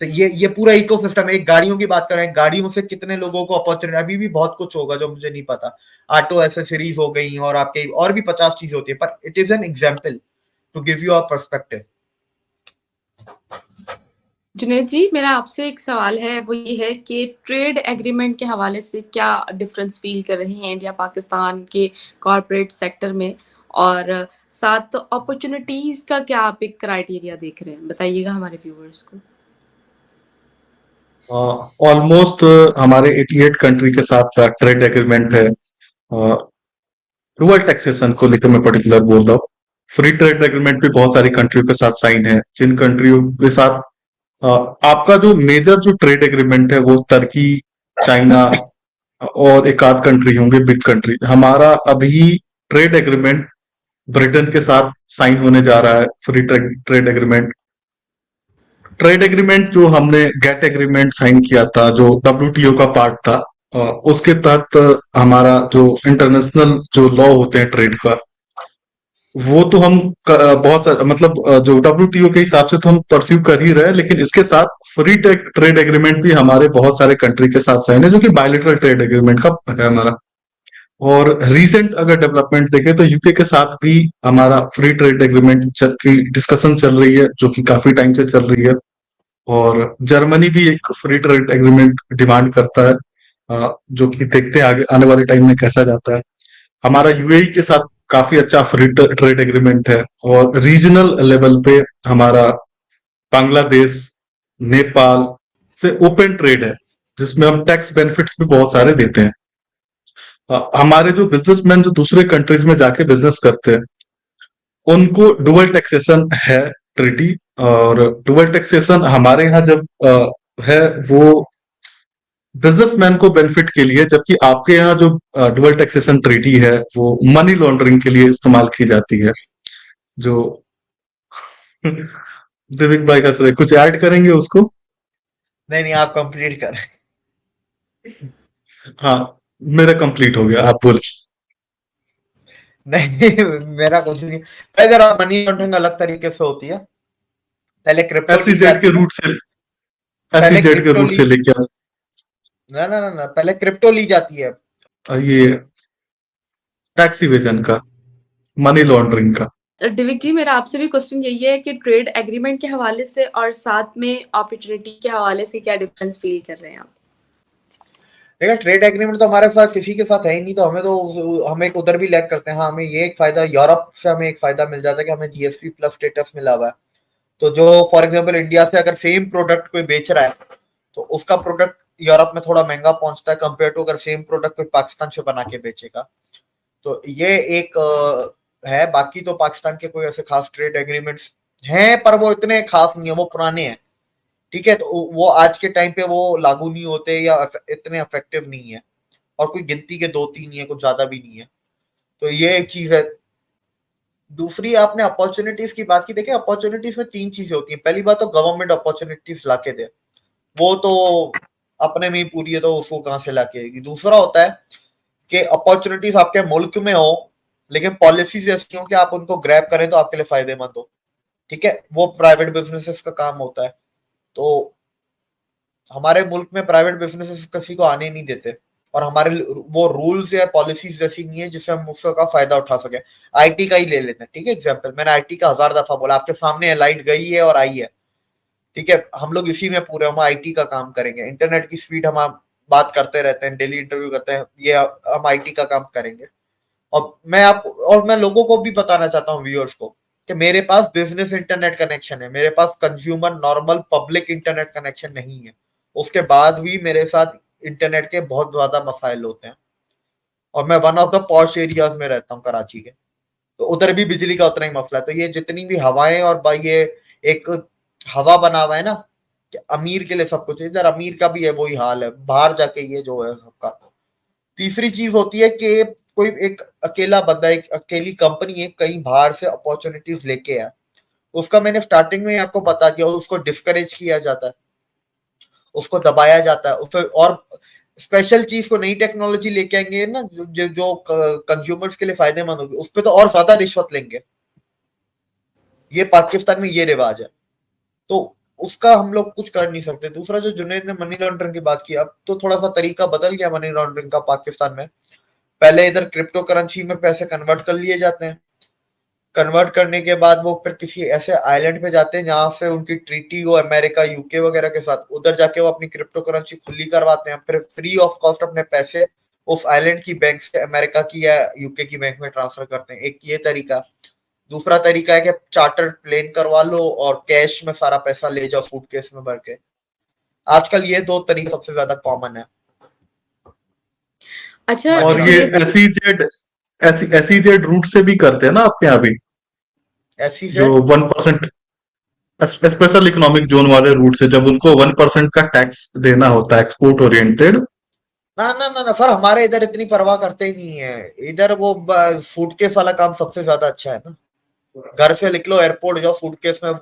Speaker 1: तो ये पूरा इकोसिस्टम है। एक गाड़ियों की बात कर रहे हैं, गाड़ियों से कितने लोगों को अपॉर्चुनिटी, अभी भी बहुत कुछ होगा जो मुझे नहीं पता। ऑटो एसेसरीज हो गई और आपके और भी 50 चीजें होती है, पर it is an example to give you a perspective.
Speaker 3: Juned ji, मेरा आपसे एक सवाल है, वो ये है कि ट्रेड एग्रीमेंट के हवाले से क्या डिफरेंस फील कर रहे हैं इंडिया पाकिस्तान के कॉर्पोरेट सेक्टर में, और साथ अपॉर्चुनिटीज का क्या आप एक क्राइटेरिया देख रहे हैं, बताइएगा हमारे व्यूअर्स को।
Speaker 2: ऑलमोस्ट हमारे 88 कंट्री के साथ ट्रेड एग्रीमेंट है। डुअल टैक्सेशन को लेकर मैं पर्टिकुलर बोल रहा हूँ। फ्री ट्रेड एग्रीमेंट भी बहुत सारी कंट्रियों के साथ साइन है, जिन कंट्रियों के साथ आपका जो मेजर जो ट्रेड एग्रीमेंट है वो टर्की, चाइना और एक आध कंट्री होंगे बिग कंट्री। हमारा अभी ट्रेड एग्रीमेंट ब्रिटेन के साथ साइन होने जा रहा है, free trade agreement. Trade agreement जो हमने गेट एग्रीमेंट साइन किया था, जो WTO का पार्ट था, उसके तहत हमारा जो इंटरनेशनल जो लॉ होते हैं ट्रेड का, वो तो हम मतलब जो WTO के हिसाब से तो हम परस्यू कर ही रहे हैं, लेकिन इसके साथ फ्री ट्रेड एग्रीमेंट भी हमारे बहुत सारे कंट्री के साथ साइन है, जो कि बायलेटरल ट्रेड एग्रीमेंट का है हमारा। और रीसेंट अगर डेवलपमेंट देखें तो यूके के साथ भी हमारा फ्री ट्रेड एग्रीमेंट की डिस्कशन चल रही है, जो कि काफी टाइम से चल रही है। और जर्मनी भी एक फ्री ट्रेड एग्रीमेंट डिमांड करता है, जो कि देखते हैं आगे आने वाले टाइम में कैसा जाता है। हमारा यूएई के साथ काफी अच्छा फ्री ट्रेड एग्रीमेंट है। और रीजनल लेवल पे हमारा बांग्लादेश, नेपाल से ओपन ट्रेड है, जिसमें हम टैक्स बेनिफिट्स भी बहुत सारे देते हैं। हमारे जो बिजनेसमैन जो दूसरे कंट्रीज में जाके बिजनेस करते हैं, उनको डुअल टैक्सेशन है ट्रीटी। और डुअल टैक्सेशन हमारे यहाँ जब है वो बिजनेसमैन को बेनिफिट के लिए, जबकि आपके यहाँ जो डुअल टैक्सेशन ट्रीटी है वो मनी लॉन्ड्रिंग के लिए इस्तेमाल की जाती है। जो दिविक भाई हंस रहे, कुछ ऐड करेंगे उसको?
Speaker 1: नहीं, आप कंप्लीट करें।
Speaker 2: हाँ, मेरा कंप्लीट हो गया, आप बोले।
Speaker 1: नहीं, मेरा कुछ नहीं। इधर मनी लॉन्ड्रिंग अलग तरीके से होती है। पहले क्रिप्टो
Speaker 2: एसईजेड के रूट से, एसईजेड के रूट से लेके
Speaker 1: ना, पहले क्रिप्टो ली जाती है,
Speaker 2: ये टैक्स इवेजन का, मनी लॉन्ड्रिंग का।
Speaker 3: डिविक जी, मेरा आपसे भी क्वेश्चन यही है कि ट्रेड एग्रीमेंट के हवाले से और साथ में अपॉर्चुनिटी के हवाले से क्या डिफरेंस फील कर रहे हैं आप?
Speaker 1: देखा, ट्रेड एग्रीमेंट तो हमारे साथ किसी के साथ है ही नहीं, तो हम एक उधर भी लैग करते हैं। हाँ, हमें ये एक फायदा, यूरोप से हमें एक फायदा मिल जाता है कि हमें GSP प्लस स्टेटस मिला हुआ है। तो जो फॉर एग्जांपल इंडिया से अगर सेम प्रोडक्ट कोई बेच रहा है, तो उसका प्रोडक्ट यूरोप में थोड़ा महंगा पहुंचता है कंपेयर टू अगर सेम प्रोडक्ट कोई पाकिस्तान से बना के बेचेगा। तो ये एक है। बाकी तो पाकिस्तान के कोई ऐसे खास ट्रेड एग्रीमेंट्स हैं, पर वो इतने खास नहीं है, वो पुराने हैं। ठीक है, तो वो आज के टाइम पे वो लागू नहीं होते या इतने इफेक्टिव नहीं है, और कोई गिनती के 2-3 ही है, कुछ ज्यादा भी नहीं है। तो ये एक चीज है। दूसरी, आपने अपॉर्चुनिटीज की बात की। देखिए, अपॉर्चुनिटीज में 3 चीजें होती हैं। पहली बात तो गवर्नमेंट अपॉर्चुनिटीज लाके दे, वो तो अपने में ही पूरी है, तो उसको कहां से लाके आएगी। दूसरा होता है कि अपॉर्चुनिटीज आपके मुल्क में हो, लेकिन पॉलिसीज ऐसी हो कि आप उनको ग्रैब करें तो आपके लिए फायदेमंद हो। ठीक है, वो प्राइवेट बिजनेसेस का काम होता है। तो हमारे मुल्क में प्राइवेट बिजनेसेस किसी को आने नहीं देते, और हमारे वो रूल्स या पॉलिसीज वैसी नहीं है जिससे हम उसका फायदा उठा सके। आईटी का ही ले लेते हैं, ठीक है, एग्जांपल। मैंने आईटी का 1000 दफा बोला, आपके सामने लाइट गई है और आई है। ठीक है, हम लोग इसी में पूरे, हम आईटी का काम करेंगे। इंटरनेट की स्पीड हम बात करते रहते हैं, डेली इंटरव्यू करते हैं, ये हम आईटी का काम करेंगे। और मैं लोगों को भी बताना चाहता हूँ, व्यूअर्स को, कि मेरे पास बिजनेस इंटरनेट कनेक्शन है, मेरे पास consumer normal public internet connection नहीं है। उसके बाद भी मेरे साथ इंटरनेट के बहुत ज्यादा मसाइल होते हैं, और मैं one of the posh areas में रहता हूँ, कराची के। तो उधर भी बिजली का उतना ही मसला है। तो ये जितनी भी हवाएं, और भाई ये एक हवा बना हुआ है ना कि अमीर के लिए सब कुछ, इधर अमीर का भी है वही हाल है, बाहर जाके ये जो है सबका। तीसरी चीज होती है कि कोई एक अकेला बंदा, एक अकेली कंपनी है, कहीं बाहर से अपॉर्चुनिटीज लेके आया, उसका मैंने स्टार्टिंग में आपको बता दिया, उसको डिस्करेज किया जाता है, उसको दबाया जाता है, उसको। और स्पेशल चीज को, नई टेक्नोलॉजी लेके आएंगे ना जो कंज्यूमर्स के लिए फायदेमंद होगी, उस पर तो और ज्यादा रिश्वत लेंगे। ये पाकिस्तान में ये रिवाज है, तो उसका हम लोग कुछ कर नहीं सकते। दूसरा, जो जुनैद ने मनी लॉन्ड्रिंग की बात की, अब तो थोड़ा सा तरीका बदल गया मनी लॉन्ड्रिंग का पाकिस्तान में। पहले इधर क्रिप्टो करेंसी में पैसे कन्वर्ट कर लिए जाते हैं, कन्वर्ट करने के बाद वो फिर किसी ऐसे आइलैंड पे जाते हैं जहां से उनकी ट्रीटी हो अमेरिका, यूके वगैरह के साथ, उधर जाके वो अपनी क्रिप्टो करेंसी खुली करवाते हैं, फिर फ्री ऑफ कॉस्ट अपने पैसे उस आइलैंड की बैंक से अमेरिका की या यूके की बैंक में ट्रांसफर करते हैं। एक ये तरीका। दूसरा तरीका है कि चार्टर्ड प्लेन करवा लो और कैश में सारा पैसा ले जाओ सूटकेस में भर के। आजकल ये 2 तरीके सबसे ज्यादा कॉमन है।
Speaker 3: अच्छा,
Speaker 2: और ये एसईजेड रूट से भी करते हैं ना आपके यहाँ भी, जो 1% स्पेशल इकोनॉमिक जोन वाले रूट से, जब उनको 1% का टैक्स देना होता है एक्सपोर्ट ओरिएंटेड।
Speaker 1: ना सर, हमारे इधर इतनी परवाह करते ही नहीं है। इधर वो सूटकेस वाला काम सबसे ज्यादा अच्छा है ना। घर से निकलो, एयरपोर्ट जाओ, सूटकेस में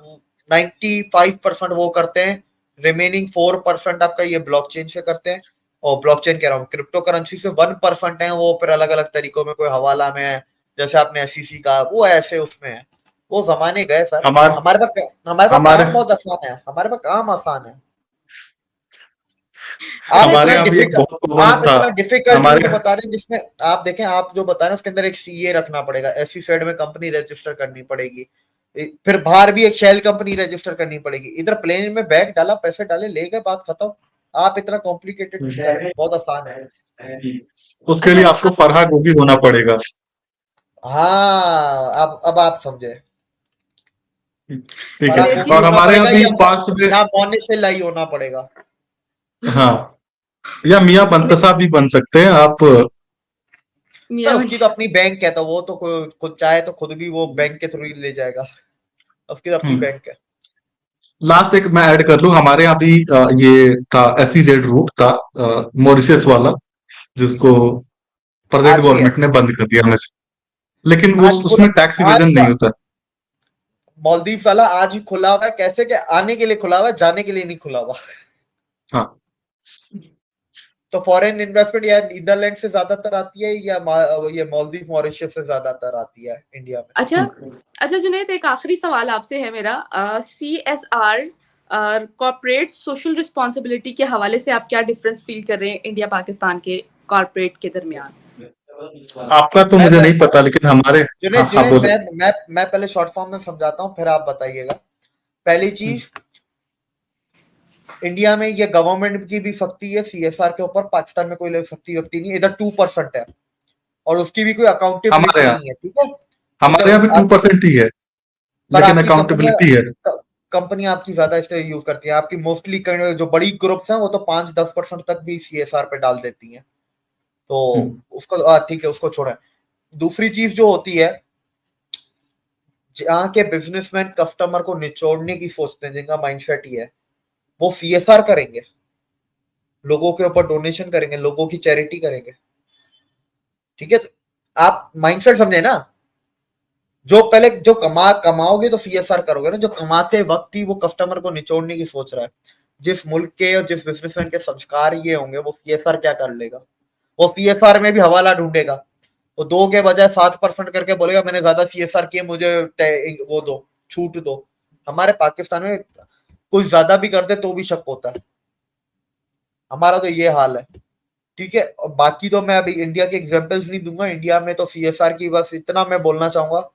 Speaker 1: 95% वो करते हैं, रिमेनिंग 4% आपका ये ब्लॉकचेन से करते हैं, और ब्लॉकचेन कह रहा हूँ, क्रिप्टो करेंसी से 1% है वो फिर अलग अलग तरीकों में, कोई हवाला में है, जैसे आपने SEC का, वो ऐसे उसमें है। वो जमाने गए सर। हमारे पास काम बहुत आसान है, हमारे पास काम आसान है।
Speaker 2: हमारे यहाँ भी एक बहुत
Speaker 1: आप इतना डिफिकल्ट वो बता रहे हैं, जिसमें आप देखें, आप जो बता रहे हैं उसके अंदर एक CA रखना पड़ेगा, SEC में कंपनी रजिस्टर करनी पड़ेगी, फिर बाहर भी एक शेल कंपनी रजिस्टर करनी पड़ेगी। इधर प्लेन में बैग डाला, पैसे डाले, ले गए, बात खत्म। आप इतना कॉम्प्लिकेटेड, बहुत आसान है।
Speaker 2: उसके लिए आपको फरहा गोभी होना पड़ेगा।
Speaker 1: हाँ, अब आप समझे।
Speaker 2: ठीक है। और हमारे यहाँ भी पास्ट में
Speaker 1: मोनिस से लाई होना पड़ेगा।
Speaker 2: हाँ, या मियाँ बनतसा भी बन सकते हैं आप।
Speaker 1: सर उसकी तो अपनी बैंक है, तो वो तो खुद चाहे तो खुद भी वो बैंक के थ्रू ही ले जाएगा, उसकी तो अपनी बैंक है।
Speaker 2: लास्ट एक मैं ऐड कर लूं, हमारे यहाँ भी ये था SEZ रूट था, मॉरिशस वाला, जिसको प्रेजेंट गवर्नमेंट ने बंद कर दिया हमें से, लेकिन वो उसमें टैक्स इवेजन नहीं होता।
Speaker 1: मालदीव वाला आज ही खुला हुआ है, कैसे के आने के लिए खुला हुआ है, जाने के लिए नहीं खुला हुआ।
Speaker 2: हाँ,
Speaker 1: तो फॉरेन इन्वेस्टमेंट या नीदरलैंड से ज्यादातर आती है, या ये मालदीव मॉरिशस से ज्यादातर आती है इंडिया में?
Speaker 3: अच्छा जुनैद, एक आखिरी सवाल आपसे है मेरा, CSR कॉर्पोरेट सोशल रिस्पॉन्सिबिलिटी के हवाले से आप क्या डिफरेंस फील कर रहे हैं इंडिया पाकिस्तान के कॉर्पोरेट के दरमियान?
Speaker 2: आपका तो मुझे नहीं पता, लेकिन हमारे
Speaker 1: मैं पहले शॉर्ट फॉर्म में समझाता हूँ, फिर आप बताइएगा। पहली चीज, इंडिया में ये गवर्नमेंट की भी सख्ती है CSR के ऊपर, पाकिस्तान में कोई सख्ती वक्ती नहीं है। इधर 2% है, और उसकी भी कोई अकाउंटेबिलिटी नहीं है, ठीक है?
Speaker 2: हमारे यहाँ भी 2% ही है, लेकिन अकाउंटेबिलिटी है।
Speaker 1: कंपनी आपकी ज्यादा इसलिए यूज करती है, आपकी मोस्टली जो बड़ी ग्रुप्स हैं वो तो 5-10% तक भी CSR पे डाल देती हैं, तो उसको ठीक है, उसको छोड़ें। दूसरी चीज जो होती है, जहाँ के बिजनेसमैन कस्टमर को निचोड़ने की सोचते हैं, जिनका माइंडसेट ही है, वो CSR करेंगे, लोगों के ऊपर डोनेशन करेंगे, लोगों की चैरिटी करेंगे, ठीक है? तो आप माइंडसेट समझे ना, जो पहले जो कमाओगे तो CSR करोगे ना, जो कमाते वक्त ही वो कस्टमर को निचोड़ने की सोच रहा है। जिस मुल्क के और जिस बिजनेसमैन के संस्कार ये होंगे, वो CSR क्या कर लेगा? वो CSR में भी हवाला ढूंढेगा, वो 2 के बजाय 7% करके बोलेगा मैंने ज्यादा CSR किए, मुझे वो दो, छूट दो। हमारे पाकिस्तान में कोई ज्यादा भी कर दे तो भी शक होता है, हमारा तो ये हाल है, ठीक है? और बाकी तो मैं अभी इंडिया के एग्जांपल्स नहीं दूंगा। इंडिया में तो CSR की बस इतना मैं बोलना चाहूंगा,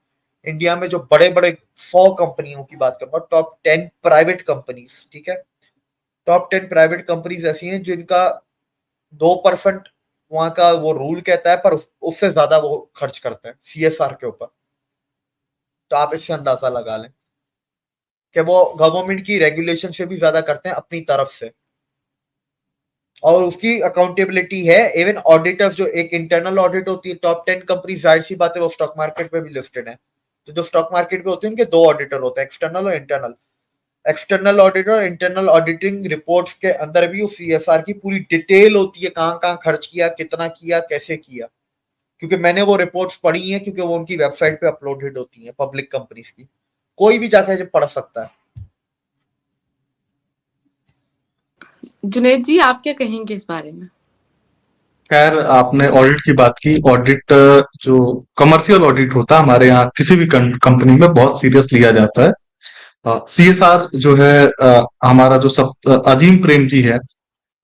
Speaker 1: इंडिया में जो बड़े बड़े 100 कंपनियों की बात करूंगा, टॉप 10 प्राइवेट कंपनीज, ठीक है? टॉप 10 प्राइवेट कंपनीज ऐसी हैं जिनका 2% वहां का वो रूल कहता है, पर उससे ज्यादा वो खर्च करते हैं CSR के ऊपर। तो आप इससे अंदाजा लगा लें कि वो गवर्नमेंट की रेगुलेशन से भी ज्यादा करते हैं अपनी तरफ से, और उसकी अकाउंटेबिलिटी है। इवन ऑडिटर्स, जो एक इंटरनल ऑडिट होती है, टॉप 10 कंपनी, जाहिर सी बात है वो स्टॉक मार्केट पे भी लिस्टेड है, तो जो स्टॉक मार्केट पे होते हैं उनके 2 ऑडिटर होते हैं, एक्सटर्नल और इंटरनल। एक्सटर्नल ऑडिटर और इंटरनल ऑडिटिंग रिपोर्ट्स के अंदर भी उस CSR की पूरी डिटेल होती है, कहां कहां खर्च किया, कितना किया, कैसे किया, क्योंकि मैंने वो रिपोर्ट्स पढ़ी हैं, क्योंकि वो उनकी वेबसाइट पे अपलोडेड होती हैं, पब्लिक कंपनीज की, कोई भी जाकर पढ़ सकता है।
Speaker 3: जुनैद जी, आप क्या कहेंगे इस बारे में?
Speaker 2: खैर, आपने ऑडिट की बात की। ऑडिट जो कमर्शियल ऑडिट होता है हमारे यहाँ किसी भी कंपनी में बहुत सीरियस लिया जाता है। CSR जो है, हमारा जो सब अजीम प्रेम जी है,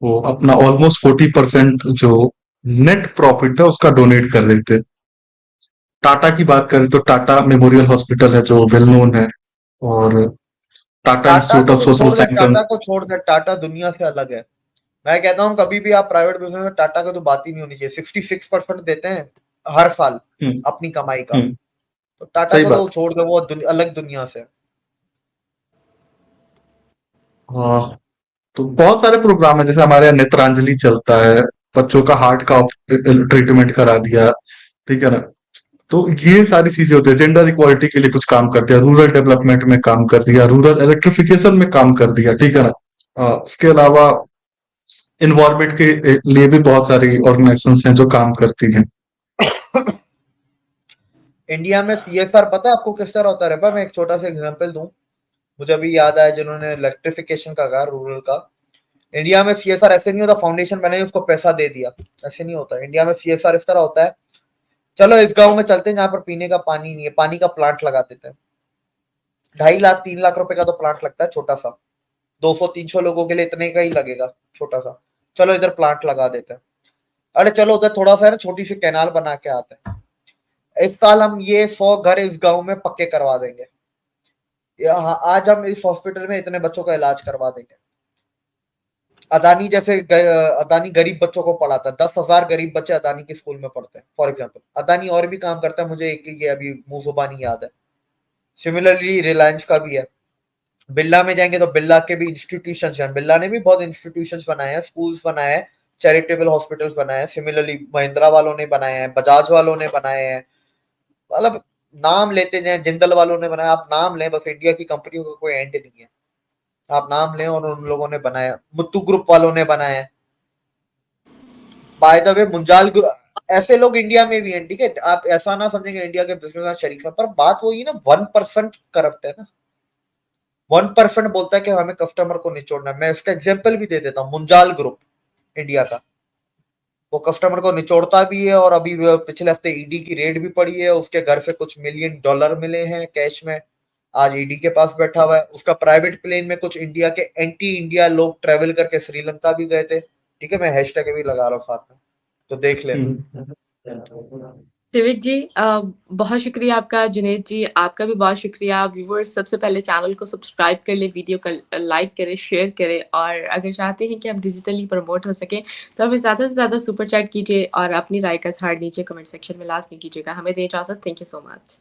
Speaker 2: वो अपना ऑलमोस्ट 40% जो नेट प्रॉफिट है उसका डोनेट कर देते। टाटा की बात करें तो टाटा मेमोरियल हॉस्पिटल है जो वेल नोन है, और Tata institute of social science.
Speaker 1: Tata को छोड़ दे, टाटा दुनिया से अलग है। मैं कहता हूँ कभी भी आप प्राइवेट बिजनेस में टाटा का तो बात ही नहीं होनी चाहिए। 66% देते हैं हर साल अपनी कमाई का, तो टाटा को तो छोड़ दो, वो अलग दुनिया से।
Speaker 2: हाँ, तो बहुत सारे प्रोग्राम है, जैसे हमारे यहाँ नेत्रांजलि चलता है, बच्चों का हार्ट का ट्रीटमेंट करा दिया, ठीक है ना? तो ये सारी चीजें होती है। जेंडर इक्वालिटी के लिए कुछ काम कर दिया, रूरल डेवलपमेंट में काम कर दिया, रूरल इलेक्ट्रिफिकेशन में काम कर दिया, ठीक है ना? उसके अलावा इन्वायरमेंट के लिए भी बहुत सारी ऑर्गेनाइजेशंस हैं जो काम करती हैं।
Speaker 1: इंडिया में CSR पता है आपको किस तरह होता है? मैं एक छोटा सा एग्जांपल दूं। मुझे अभी याद आया जिन्होंने इलेक्ट्रिफिकेशन का कहा रूरल का। इंडिया में सीएसआर ऐसे नहीं होता फाउंडेशन बनाई उसको पैसा दे दिया, ऐसे नहीं होता। इंडिया में सीएसआर इस तरह होता है, चलो इस गांव में चलते हैं जहां पर पीने का पानी नहीं है, पानी का प्लांट लगा देते हैं। 2.5 लाख 3 लाख रुपए का तो प्लांट लगता है छोटा सा, 200-300 लोगों के लिए इतने का ही लगेगा छोटा सा, चलो इधर प्लांट लगा देते हैं। अरे चलो उधर थोड़ा सा है ना छोटी सी कैनाल बना के आते हैं, इस साल हम ये 100 घर इस गांव में पक्के करवा देंगे, आज हम इस हॉस्पिटल में इतने बच्चों का इलाज करवा देंगे। अदानी जैसे अदानी गरीब बच्चों को पढ़ाता है, 10,000 गरीब बच्चे अदानी के स्कूल में पढ़ते हैं फॉर एग्जाम्पल। अदानी और भी काम करता है, मुझे एक ही अभी मुंह जुबानी याद है। सिमिलरली रिलायंस का भी है। बिरला में जाएंगे तो बिरला के भी इंस्टीट्यूशंस हैं, बिरला ने भी बहुत इंस्टीट्यूशंस बनाए हैं, स्कूल्स बनाए हैं, चैरिटेबल हॉस्पिटल्स बनाए हैं। सिमिलरली महिंद्रा वालों ने बनाए हैं, बजाज वालों ने बनाए हैं, मतलब नाम लेते जाए, जिंदल वालों ने बनाया, आप नाम लें, बस इंडिया की कंपनियों का कोई एंड नहीं है, आप नाम लें और उन लोगों ने बनाया। मुत्तू ग्रुप वालों ने बनाया। बाय द वे मुंजाल ऐसे लोग इंडिया में भी हैं, ठीक है, आप ऐसा ना समझेंगे इंडिया के बिजनेस शरीफ है, पर बात वही ना 1% करप्ट है ना, 1% बोलता है कि हमें कस्टमर को निचोड़ना है। मैं इसका एग्जांपल भी दे देता हूँ, मुंजाल ग्रुप इंडिया का, वो कस्टमर को निचोड़ता भी है, और अभी पिछले हफ्ते ईडी की रेड भी पड़ी है, उसके घर से कुछ मिलियन डॉलर मिले हैं कैश में, आज ईडी के पास बैठा हुआ है। उसका प्राइवेट प्लेन में कुछ इंडिया के एंटी इंडिया लोग ट्रेवल करके श्रीलंका भी गए थे, ठीक है, मैं हैशटैग भी लगा रहा हूँ साथ में, तो देख लेना।
Speaker 3: शिविक जी बहुत शुक्रिया आपका। जुनेद जी आपका भी बहुत शुक्रिया। व्यूवर्स सबसे पहले चैनल को सब्सक्राइब कर ले, वीडियो का लाइक करें, शेयर करें, और अगर चाहते हैं कि हम डिजिटली प्रमोट हो सकें तो हमें ज़्यादा से ज़्यादा सुपर चैट कीजिए और अपनी राय का इज़हार नीचे कमेंट सेक्शन में लाजमी कीजिएगा। हमें दें इजाज़त। Thank you so much.